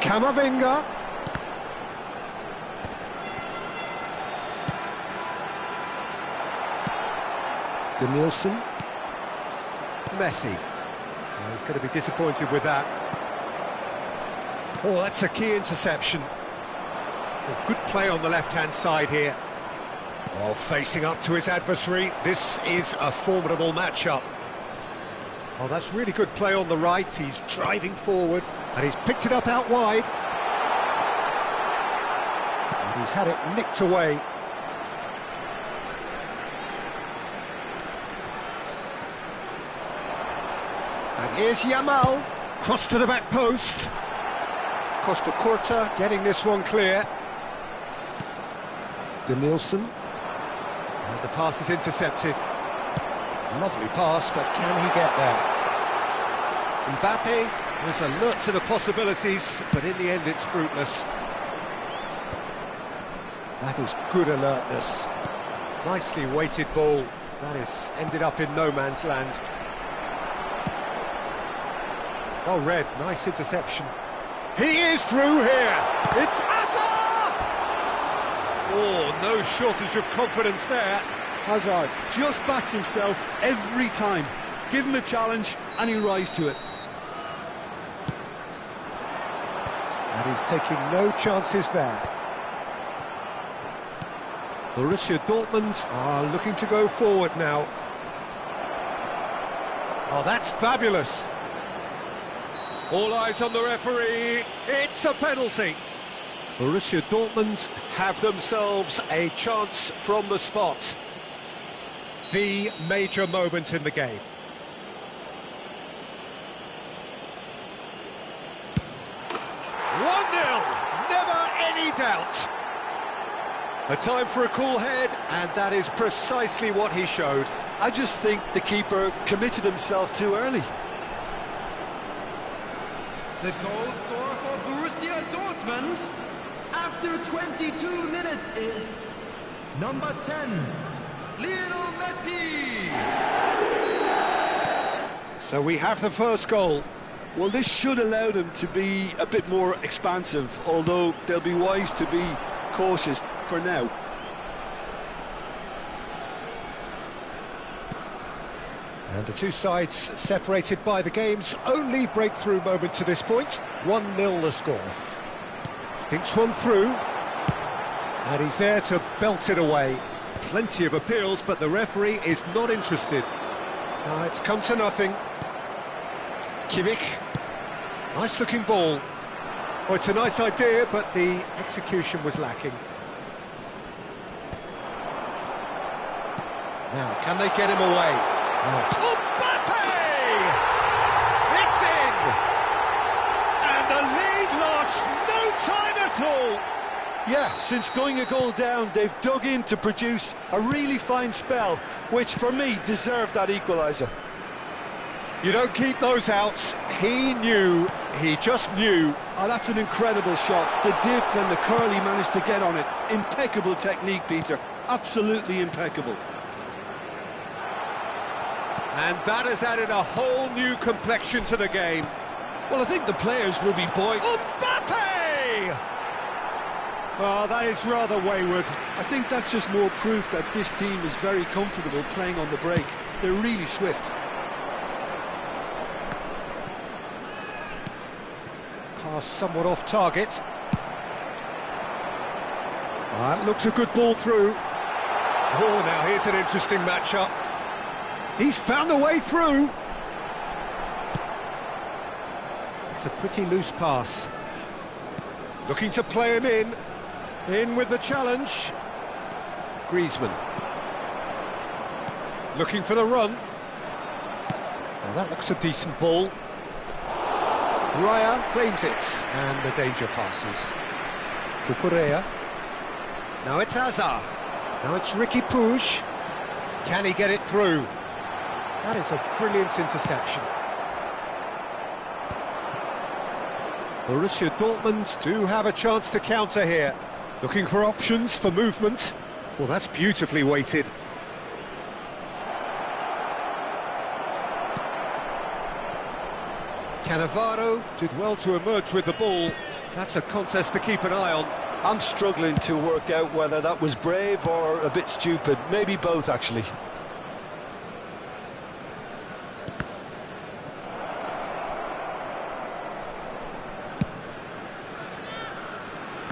Camavinga. Nielsen. Messi. Well, he's going to be disappointed with that. Oh, that's a key interception. Well, good play on the left-hand side here. Oh, facing up to his adversary. This is a formidable matchup. Oh, that's really good play on the right. He's driving forward, and he's picked it up out wide. And he's had it nicked away. And here's Yamal, cross to the back post. Costa Curta getting this one clear. Nielsen. And the pass is intercepted. Lovely pass, but can he get there? Mbappe was alert to the possibilities, but in the end it's fruitless. That is good alertness. Nicely weighted ball. That is ended up in no man's land. Well read, nice interception. He is through here! It's Hazard! Oh, no shortage of confidence there. Hazard just backs himself every time. Give him a challenge and he'll rise to it. And he's taking no chances there. Borussia Dortmund are looking to go forward now. Oh, that's fabulous. All eyes on the referee, it's a penalty. Borussia Dortmund have themselves a chance from the spot. The major moment in the game. 1-0, never any doubt. A time for a cool head, and that is precisely what he showed. I just think the keeper committed himself too early. The goal scorer for Borussia Dortmund after 22 minutes is number 10, Lionel Messi. So we have the first goal. Well, this should allow them to be a bit more expansive, although they'll be wise to be cautious for now. And the two sides separated by the game's only breakthrough moment to this point. 1-0 the score. Thinks one through. And he's there to belt it away. Plenty of appeals, but the referee is not interested. It's come to nothing. Kimmich. Nice looking ball. Oh, it's a nice idea, but the execution was lacking. Now, can they get him away? Mbappe! It's in! And the lead lost no time at all! Yeah, since going a goal down, they've dug in to produce a really fine spell, which for me deserved that equaliser. You don't keep those outs. He knew, he just knew. Oh, that's an incredible shot. The dip and the curl he managed to get on it. Impeccable technique, Peter. absolutely impeccable. And that has added a whole new complexion to the game. Well, I think the players will be buoyed. Mbappe! Oh, that is rather wayward. I think that's just more proof that this team is very comfortable playing on the break. They're really swift. Pass somewhat off target. That looks a good ball through. Oh, now here's an interesting matchup. He's found a way through. It's a pretty loose pass. Looking to play him in. In with the challenge. Griezmann. Looking for the run. Now that looks a decent ball. Raya claims it. And the danger passes. Cucurella. Now it's Hazard. Now it's Ricky Puig. Can he get it through? That is a brilliant interception. Borussia Dortmund do have a chance to counter here. Looking for options for movement. Well, that's beautifully weighted. Cannavaro did well to emerge with the ball. That's a contest to keep an eye on. I'm struggling to work out whether that was brave or a bit stupid. Maybe both, actually.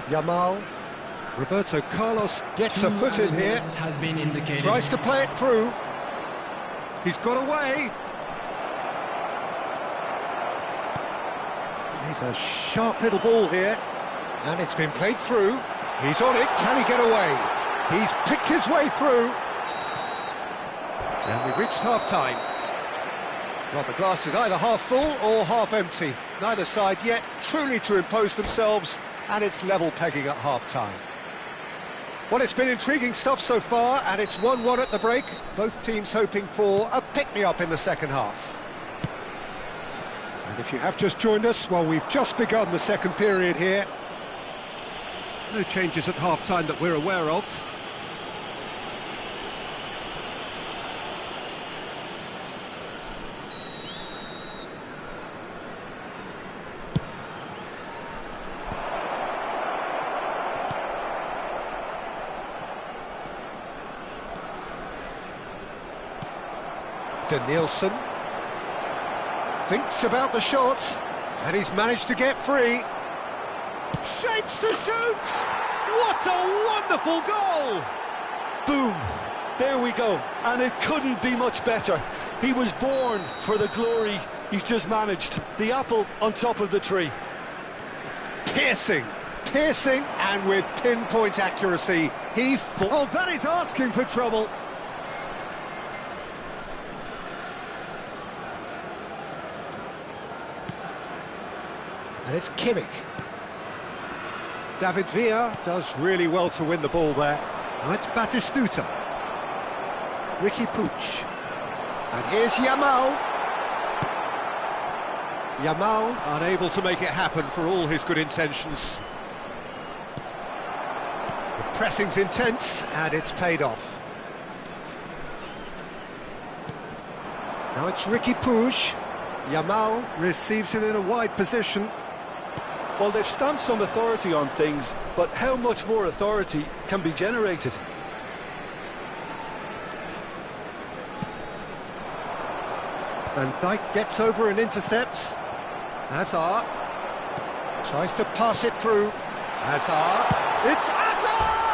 Yamal. Roberto Carlos gets a foot in here. Has been indicated. Tries to play it through. He's got away. He's a sharp little ball here. And it's been played through. He's on it. Can he get away? He's picked his way through. And we've reached half-time. Well, the glass is either half full or half empty. Neither side yet truly to impose themselves, and it's level pegging at half-time. Well, it's been intriguing stuff so far, and it's 1-1 at the break. Both teams hoping for a pick-me-up in the second half. And if you have just joined us, well, we've just begun the second period here. No changes at half-time that we're aware of. Nielsen thinks about the shot, and he's managed to get free. Shapes to shoot! What a wonderful goal! Boom! There we go. And it couldn't be much better. He was born for the glory he's just managed. The apple on top of the tree. Piercing, and with pinpoint accuracy, oh, that is asking for trouble. And it's Kimmich. David Villa does really well to win the ball there. Now it's Batistuta. Ricky Puig. And here's Yamal. Yamal unable to make it happen for all his good intentions. The pressing's intense, and it's paid off. Now it's Ricky Puig. Yamal receives it in a wide position. Well, they've stamped some authority on things, but how much more authority can be generated? Van Dijk gets over and intercepts. Hazard tries to pass it through. Hazard. It's Hazard!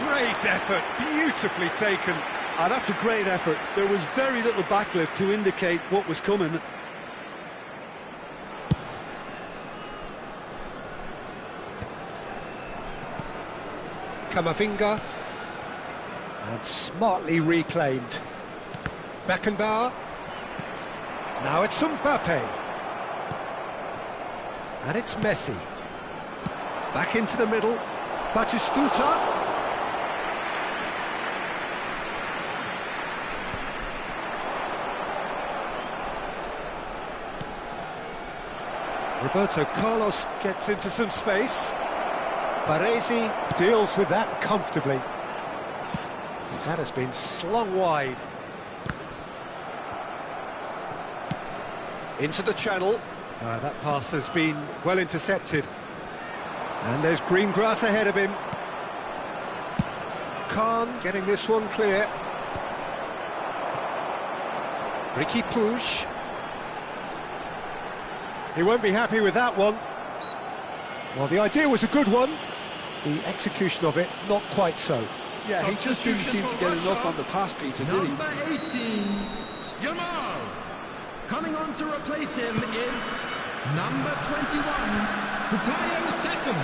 Great effort, beautifully taken. That's a great effort. There was very little backlift to indicate what was coming. Kamavinga, and smartly reclaimed. Beckenbauer. Now it's Mbappe. And it's Messi. Back into the middle. Batistuta. Roberto Carlos gets into some space. Baresi deals with that comfortably. That has been slung wide. Into the channel. That pass has been well intercepted. And there's green grass ahead of him. Khan getting this one clear. Ricky Puig. He won't be happy with that one. Well, the idea was a good one. The execution of it, not quite so. Yeah, he just didn't seem to get enough on the pass, Peter, did he? Number 18, Yamal. Coming on to replace him is number 21, Bukayo Saka.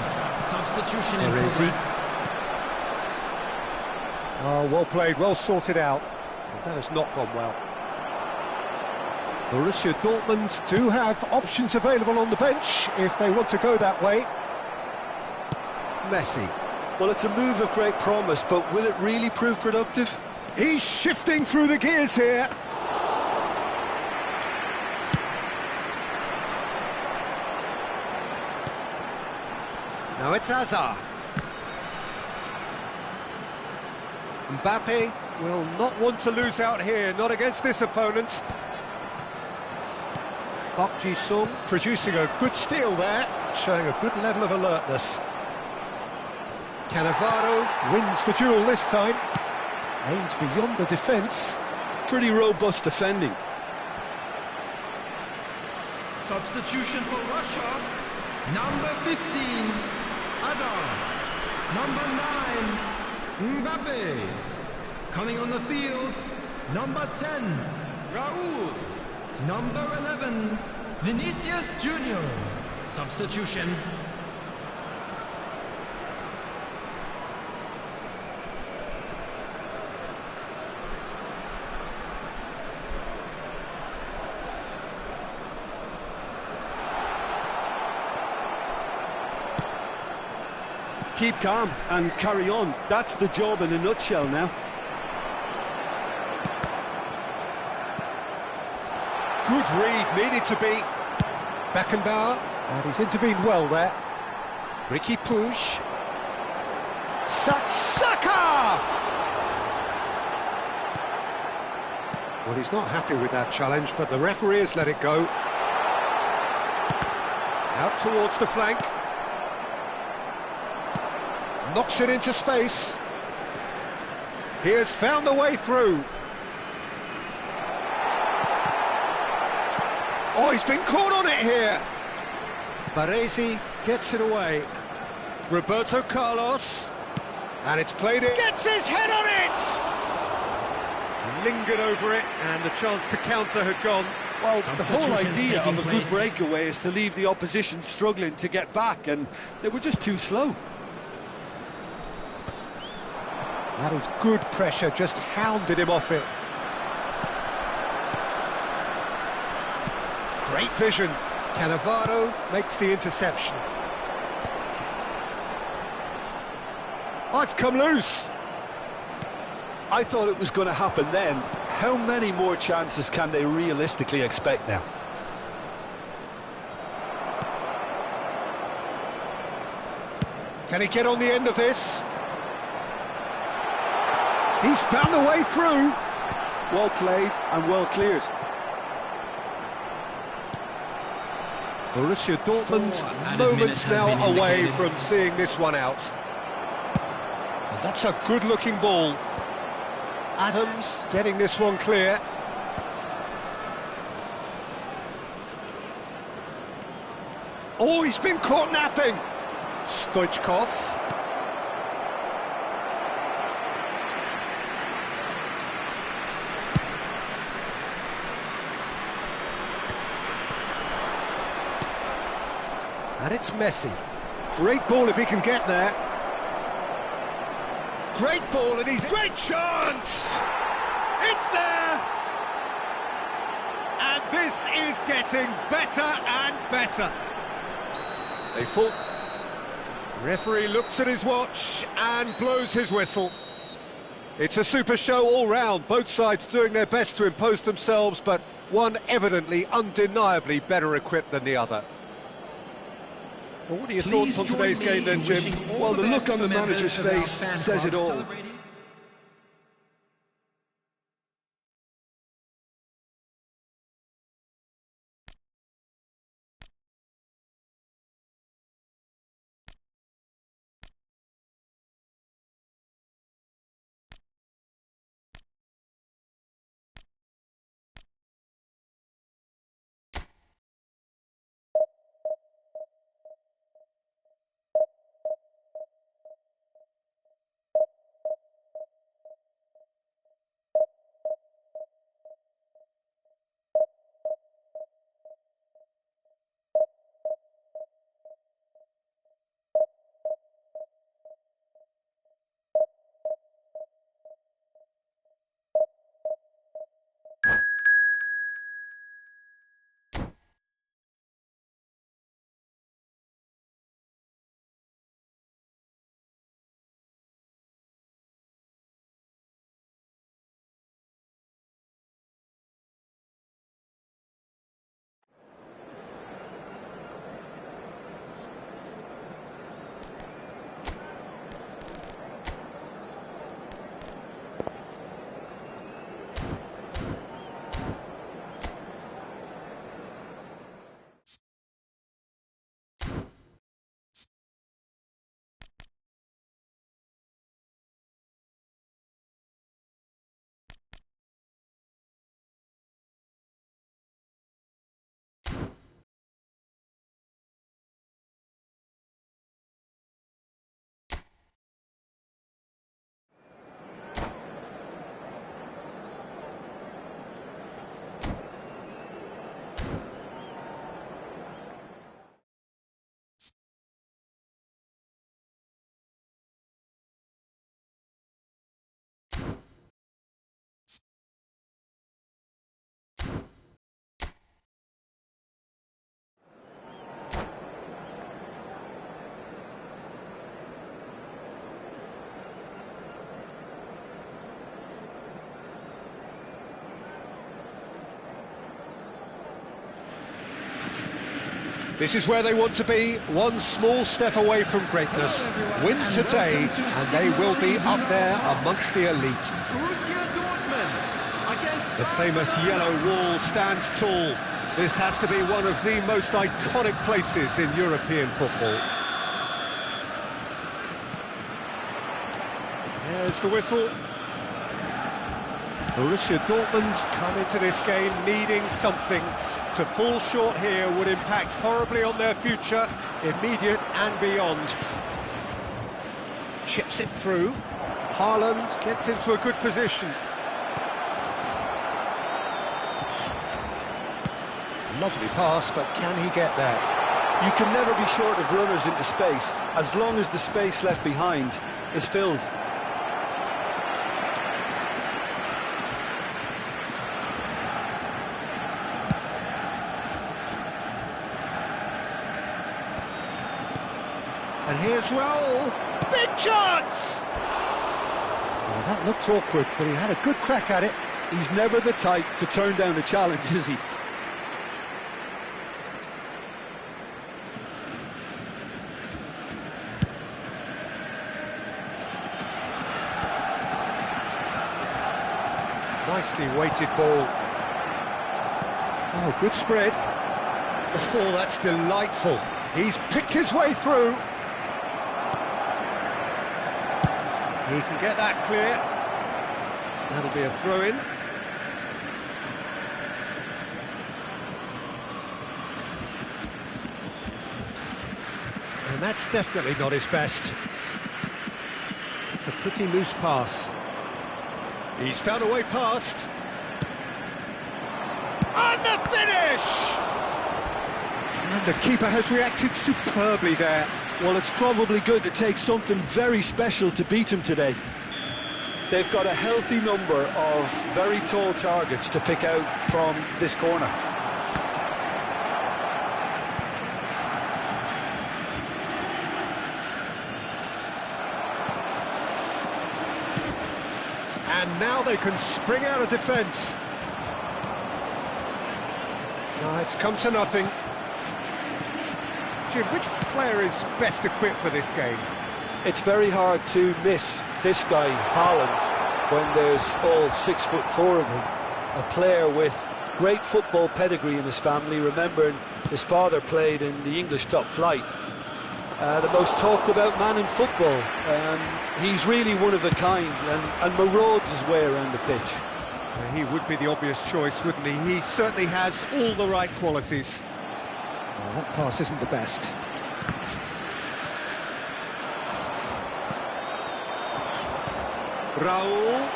Substitution in progress. Oh, well played, well sorted out. But that has not gone well. Borussia Dortmund do have options available on the bench if they want to go that way. Messi. Well, it's a move of great promise, but will it really prove productive? He's shifting through the gears here. Now it's Hazard. Mbappe will not want to lose out here, not against this opponent. Park Ji-sung producing a good steal there, showing a good level of alertness. Cannavaro wins the duel this time. Aims beyond the defence. Pretty robust defending. Substitution for Russia, number 15, Hazard. Number 9, Mbappe. Coming on the field, number 10, Raúl. Number 11, Vinicius Junior. Substitution. Keep calm and carry on. That's the job in a nutshell now. Good read, needed to be. Beckenbauer, and he's intervened well there. Ricky Puig. Saka! Well, he's not happy with that challenge, but the referee has let it go. Out towards the flank. Knocks it into space. He has found the way through. Oh, he's been caught on it here. Baresi gets it away. Roberto Carlos. And it's played in. Gets his head on it! Lingered over it, and the chance to counter had gone. Well, the whole idea of a good breakaway is to leave the opposition struggling to get back, and they were just too slow. That is good pressure, just hounded him off it. Great vision. Cannavaro makes the interception. Oh, it's come loose. I thought it was going to happen then. How many more chances can they realistically expect now? Can he get on the end of this? He's found a way through. Well played and well cleared. Borussia Dortmund moments now away from seeing this one out. And that's a good-looking ball. Adams getting this one clear. Oh, he's been caught napping. Stoichkov. And it's Messi. Great ball if he can get there. Great ball, and he's... Great chance! It's there! And this is getting better and better. They fought. Referee looks at his watch and blows his whistle. It's a super show all round, both sides doing their best to impose themselves, but one evidently, undeniably better equipped than the other. Well, what are your thoughts on today's game then, Jim? Well, the look on the manager's face says it all. This is where they want to be, one small step away from greatness. Win today, and they will be up there amongst the elite. The famous yellow wall stands tall. This has to be one of the most iconic places in European football. There's the whistle. Borussia Dortmund come into this game needing something. To fall short here would impact horribly on their future, immediate and beyond. Chips it through. Haaland gets into a good position. Lovely pass, but can he get there? You can never be short of runners into space, as long as the space left behind is filled. And here's Raul. Big chance! Well, that looked awkward, but he had a good crack at it. He's never the type to turn down a challenge, is he? Nicely weighted ball. Oh, good spread. Oh, that's delightful. He's picked his way through. He can get that clear. That'll be a throw-in. And that's definitely not his best. It's a pretty loose pass. He's found a way past. And the finish! And the keeper has reacted superbly there. Well, it's probably good to take something very special to beat him today. They've got a healthy number of very tall targets to pick out from this corner. And now they can spring out of defence. No, it's come to nothing. Jim, which player is best equipped for this game? It's very hard to miss this guy, Haaland, when there's all 6'4" of him. A player with great football pedigree in his family, remembering his father played in the English top flight. The most talked about man in football. He's really one of a kind and marauds his way around the pitch. He would be the obvious choice, wouldn't he? He certainly has all the right qualities. Oh, that pass isn't the best. Raul.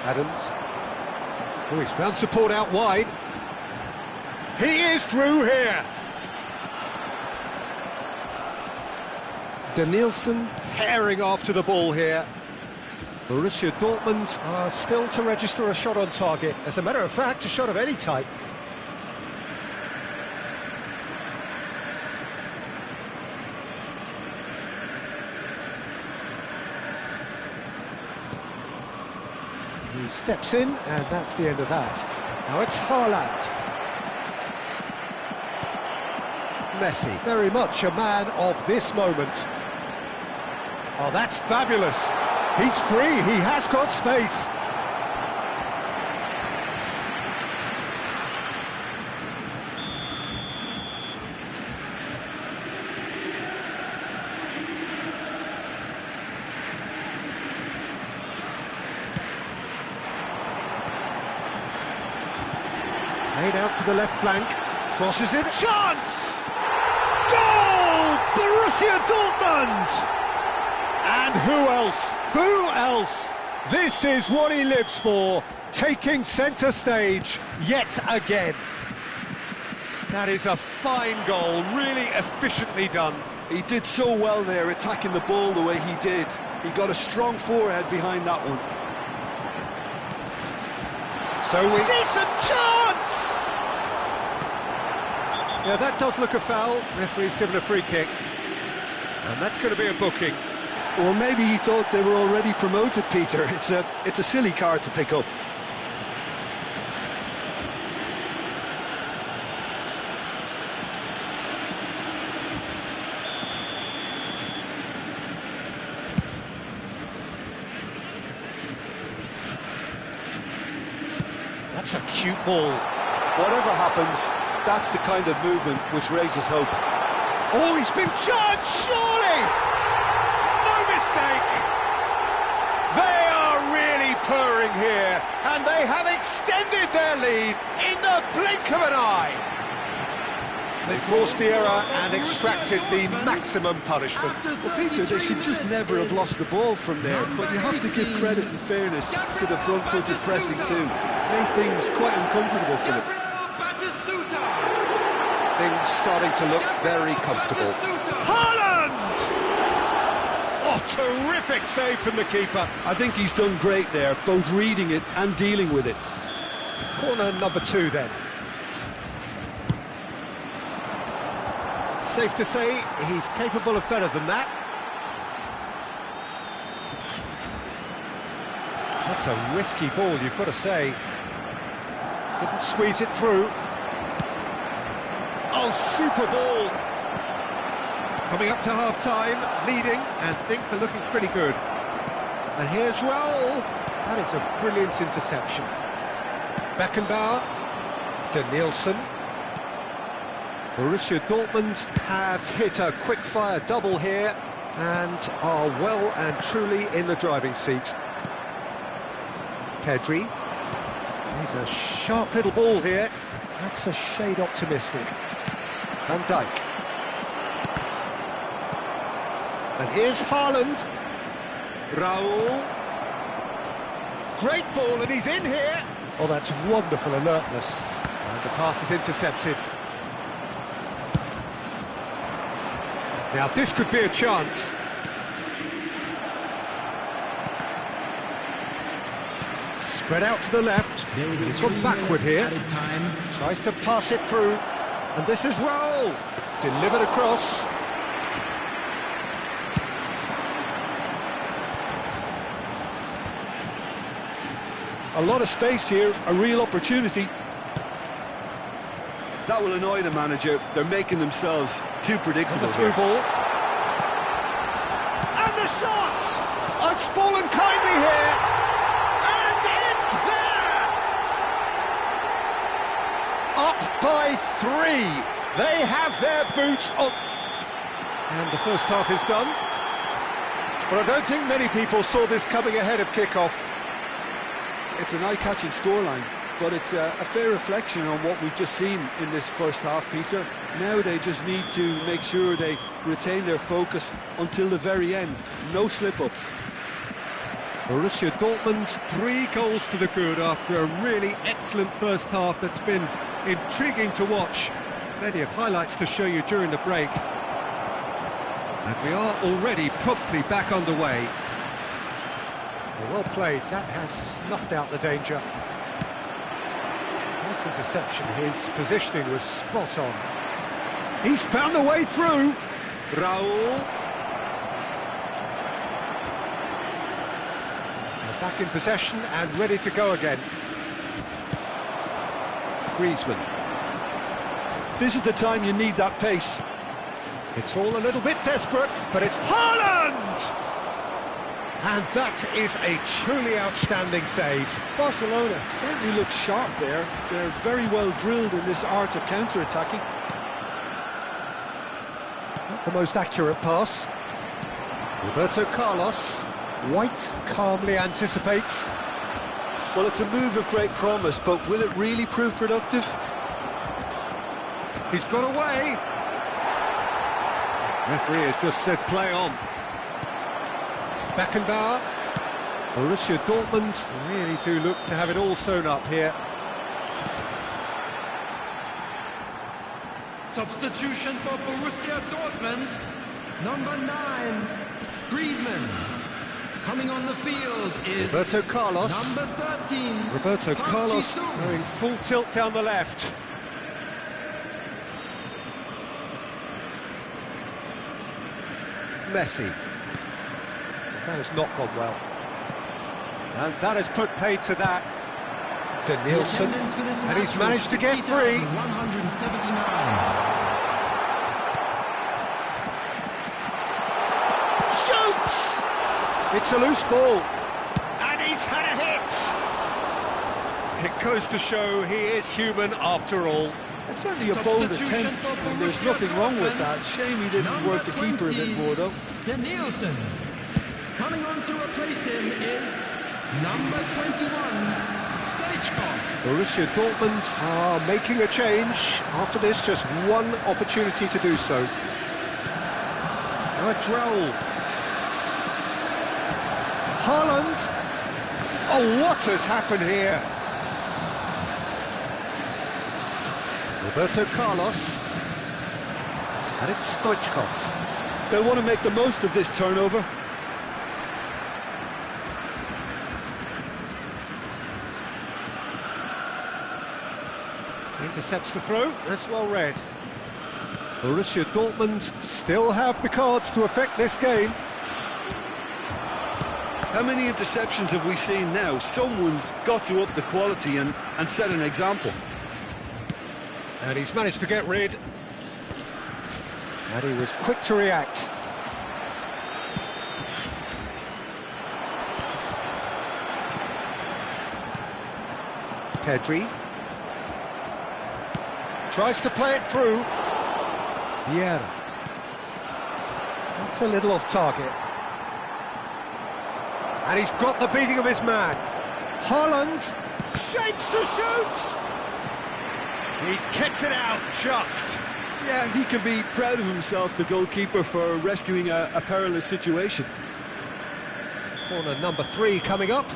Adams. Oh, he's found support out wide. He is through here. Danielson herring after the ball here. Borussia Dortmund are still to register a shot on target. As a matter of fact, a shot of any type. He steps in, and that's the end of that. Now it's Haaland. Messi, very much a man of this moment. Oh, that's fabulous. He's free, he has got space. Played out to the left flank, crosses it, chance! Goal! Borussia Dortmund! And who else? Who else? This is what he lives for, taking centre stage yet again. That is a fine goal, really efficiently done. He did so well there, attacking the ball the way he did. He got a strong forehead behind that one. Decent chance! Yeah, that does look a foul. Referee's given a free kick. And that's going to be a booking. Well, maybe he thought they were already promoted, Peter. It's a silly card to pick up. That's a cute ball. Whatever happens, that's the kind of movement which raises hope. Oh, he's been charged, surely! No mistake! They are really purring here, and they have extended their lead in the blink of an eye. They forced the error and extracted the maximum punishment. Well, Peter, they should just never have lost the ball from there, but you have to give credit and fairness to the front-footed pressing too. Made things quite uncomfortable for them. Things starting to look very comfortable. Haaland! Oh, terrific save from the keeper. I think he's done great there, both reading it and dealing with it. Corner number 2 then. Safe to say he's capable of better than that. That's a risky ball, you've got to say. Couldn't squeeze it through. Oh, super ball! Coming up to half-time, leading, and things are looking pretty good. And here's Raul. That is a brilliant interception. Beckenbauer, Danielson. Borussia Dortmund have hit a quick-fire double here and are well and truly in the driving seat. Pedri. He's a sharp little ball here. That's a shade optimistic. Van Dijk. And here's Haaland. Raul. Great ball, and he's in here. Oh, that's wonderful alertness. And the pass is intercepted. Now, this could be a chance. Spread out to the left. He's gone backward here. Tries to pass it through. And this is Raul. Delivered across. A lot of space here, a real opportunity. That will annoy the manager. They're making themselves too predictable. The through ball. And the shot! Oh, it's fallen kindly here. And it's there! Up by 3. They have their boots on. And the first half is done. But I don't think many people saw this coming ahead of kick-off. It's an eye-catching scoreline, but it's a fair reflection on what we've just seen in this first half, Peter. Now they just need to make sure they retain their focus until the very end. No slip-ups. Borussia Dortmund, 3 goals to the good after a really excellent first half that's been intriguing to watch. Plenty of highlights to show you during the break. And we are already promptly back underway. Well played, that has snuffed out the danger. Nice interception, his positioning was spot on. He's found a way through. Raul. Back in possession and ready to go again. Griezmann. This is the time you need that pace. It's all a little bit desperate, but it's Haaland! And that is a truly outstanding save. Barcelona certainly look sharp there. They're very well drilled in this art of counter-attacking. Not the most accurate pass. Roberto Carlos. White calmly anticipates. Well, it's a move of great promise, but will it really prove productive? He's got away. Referee has just said play on. Beckenbauer. Borussia Dortmund really do look to have it all sewn up here. Substitution for Borussia Dortmund, number 9, Griezmann. Coming on the field is Roberto Carlos. number 13. Roberto Carlos going full tilt down the left. Messi. That has not gone well. And that has put paid to that. Danielson. And he's managed to get free. 179. It's a loose ball, and he's had a hit. It goes to show he is human after all. It's certainly a bold attempt, and there's nothing wrong with that. Shame he didn't work the keeper a bit more, though. Danielson. Coming on to replace him is number 21, Stoichkov. Borussia Dortmund are making a change. After this, just one opportunity to do so. Now a Droll. Haaland. Oh, what has happened here? Roberto Carlos. And it's Stoichkov. They'll want to make the most of this turnover. Intercepts the throw, that's well read. Borussia Dortmund still have the cards to affect this game. How many interceptions have we seen now? Someone's got to up the quality and set an example. And he's managed to get rid. And he was quick to react. Pedri. Tries to play it through. Vieira. That's a little off target. And he's got the beating of his man. Haaland shapes to shoot! He's kept it out just. Yeah, he can be proud of himself, the goalkeeper, for rescuing a perilous situation. Corner number 3 coming up.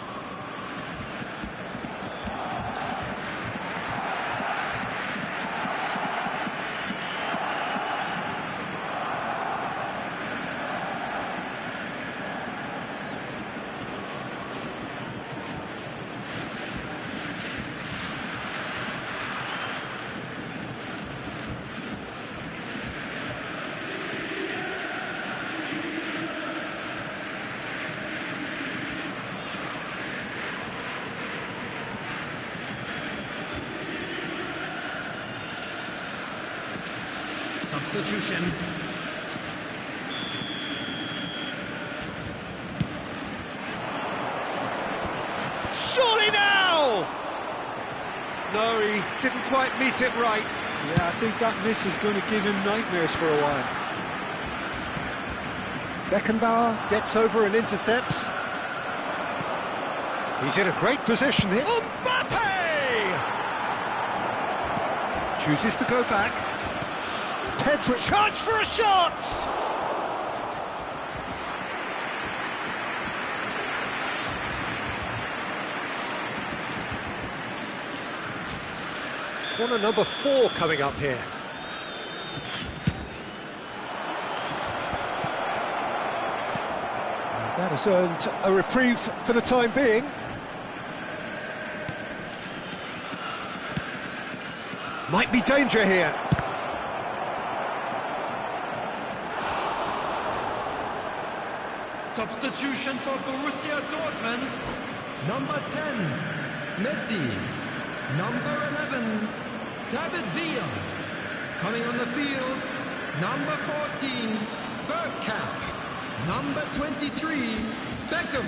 Substitution. Surely now! No, he didn't quite meet it right. Yeah, I think that miss is going to give him nightmares for a while. Beckenbauer gets over and intercepts. He's in a great position here. Mbappe! Chooses to go back. Pedri, chance for a shot! Corner number 4 coming up here. And that has earned a reprieve for the time being. Might be danger here. Substitution for Borussia Dortmund. Number 10, Messi. Number 11, David Villa. Coming on the field, number 14, Bergkamp. Number 23, Beckham.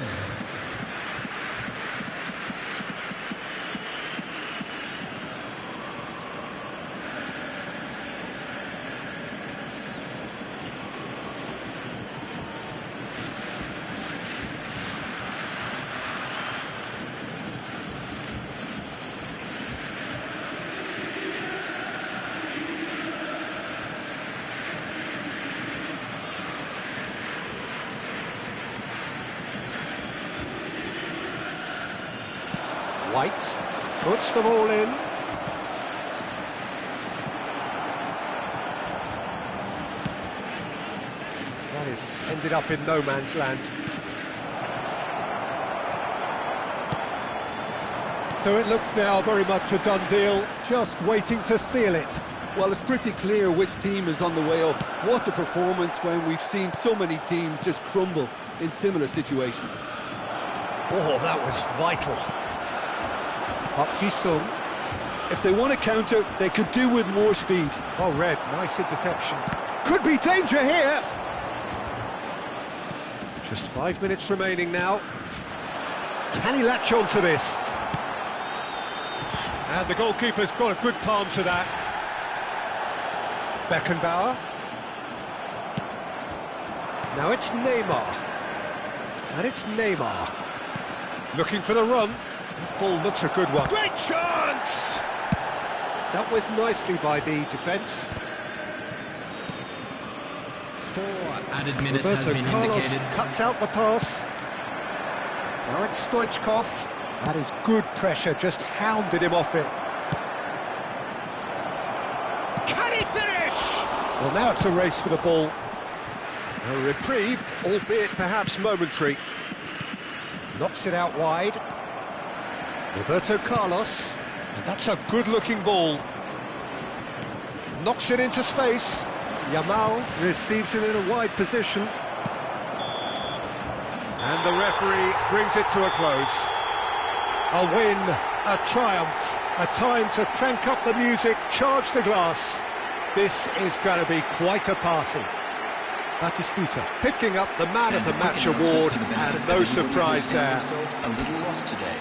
White puts them all in. That is ended up in no man's land. So it looks now very much a done deal, just waiting to seal it. Well, it's pretty clear which team is on the way up. What a performance when we've seen so many teams just crumble in similar situations. Oh, that was vital. Park Ji-sung. If they want to counter, they could do with more speed. Oh, Red, nice interception. Could be danger here. Just 5 minutes remaining now. Can he latch on to this? And the goalkeeper's got a good palm to that. Beckenbauer. Now it's Neymar. And it's Neymar. Looking for the run. That ball looks a good one. Great chance! Dealt with nicely by the defence. 4 added minutes has Roberto been Carlos indicated. cuts out the pass. Now it's Stoichkov. That is good pressure, just hounded him off it. Can he finish? Well, now it's a race for the ball. A reprieve, albeit perhaps momentary. Knocks it out wide. Roberto Carlos. And that's a good-looking ball. Knocks it into space. Yamal receives it in a wide position. And the referee brings it to a close. A win, a triumph, a time to crank up the music, charge the glass. This is going to be quite a party. Batistuta picking up the Man of the Match award, and no surprise there. A little lost today.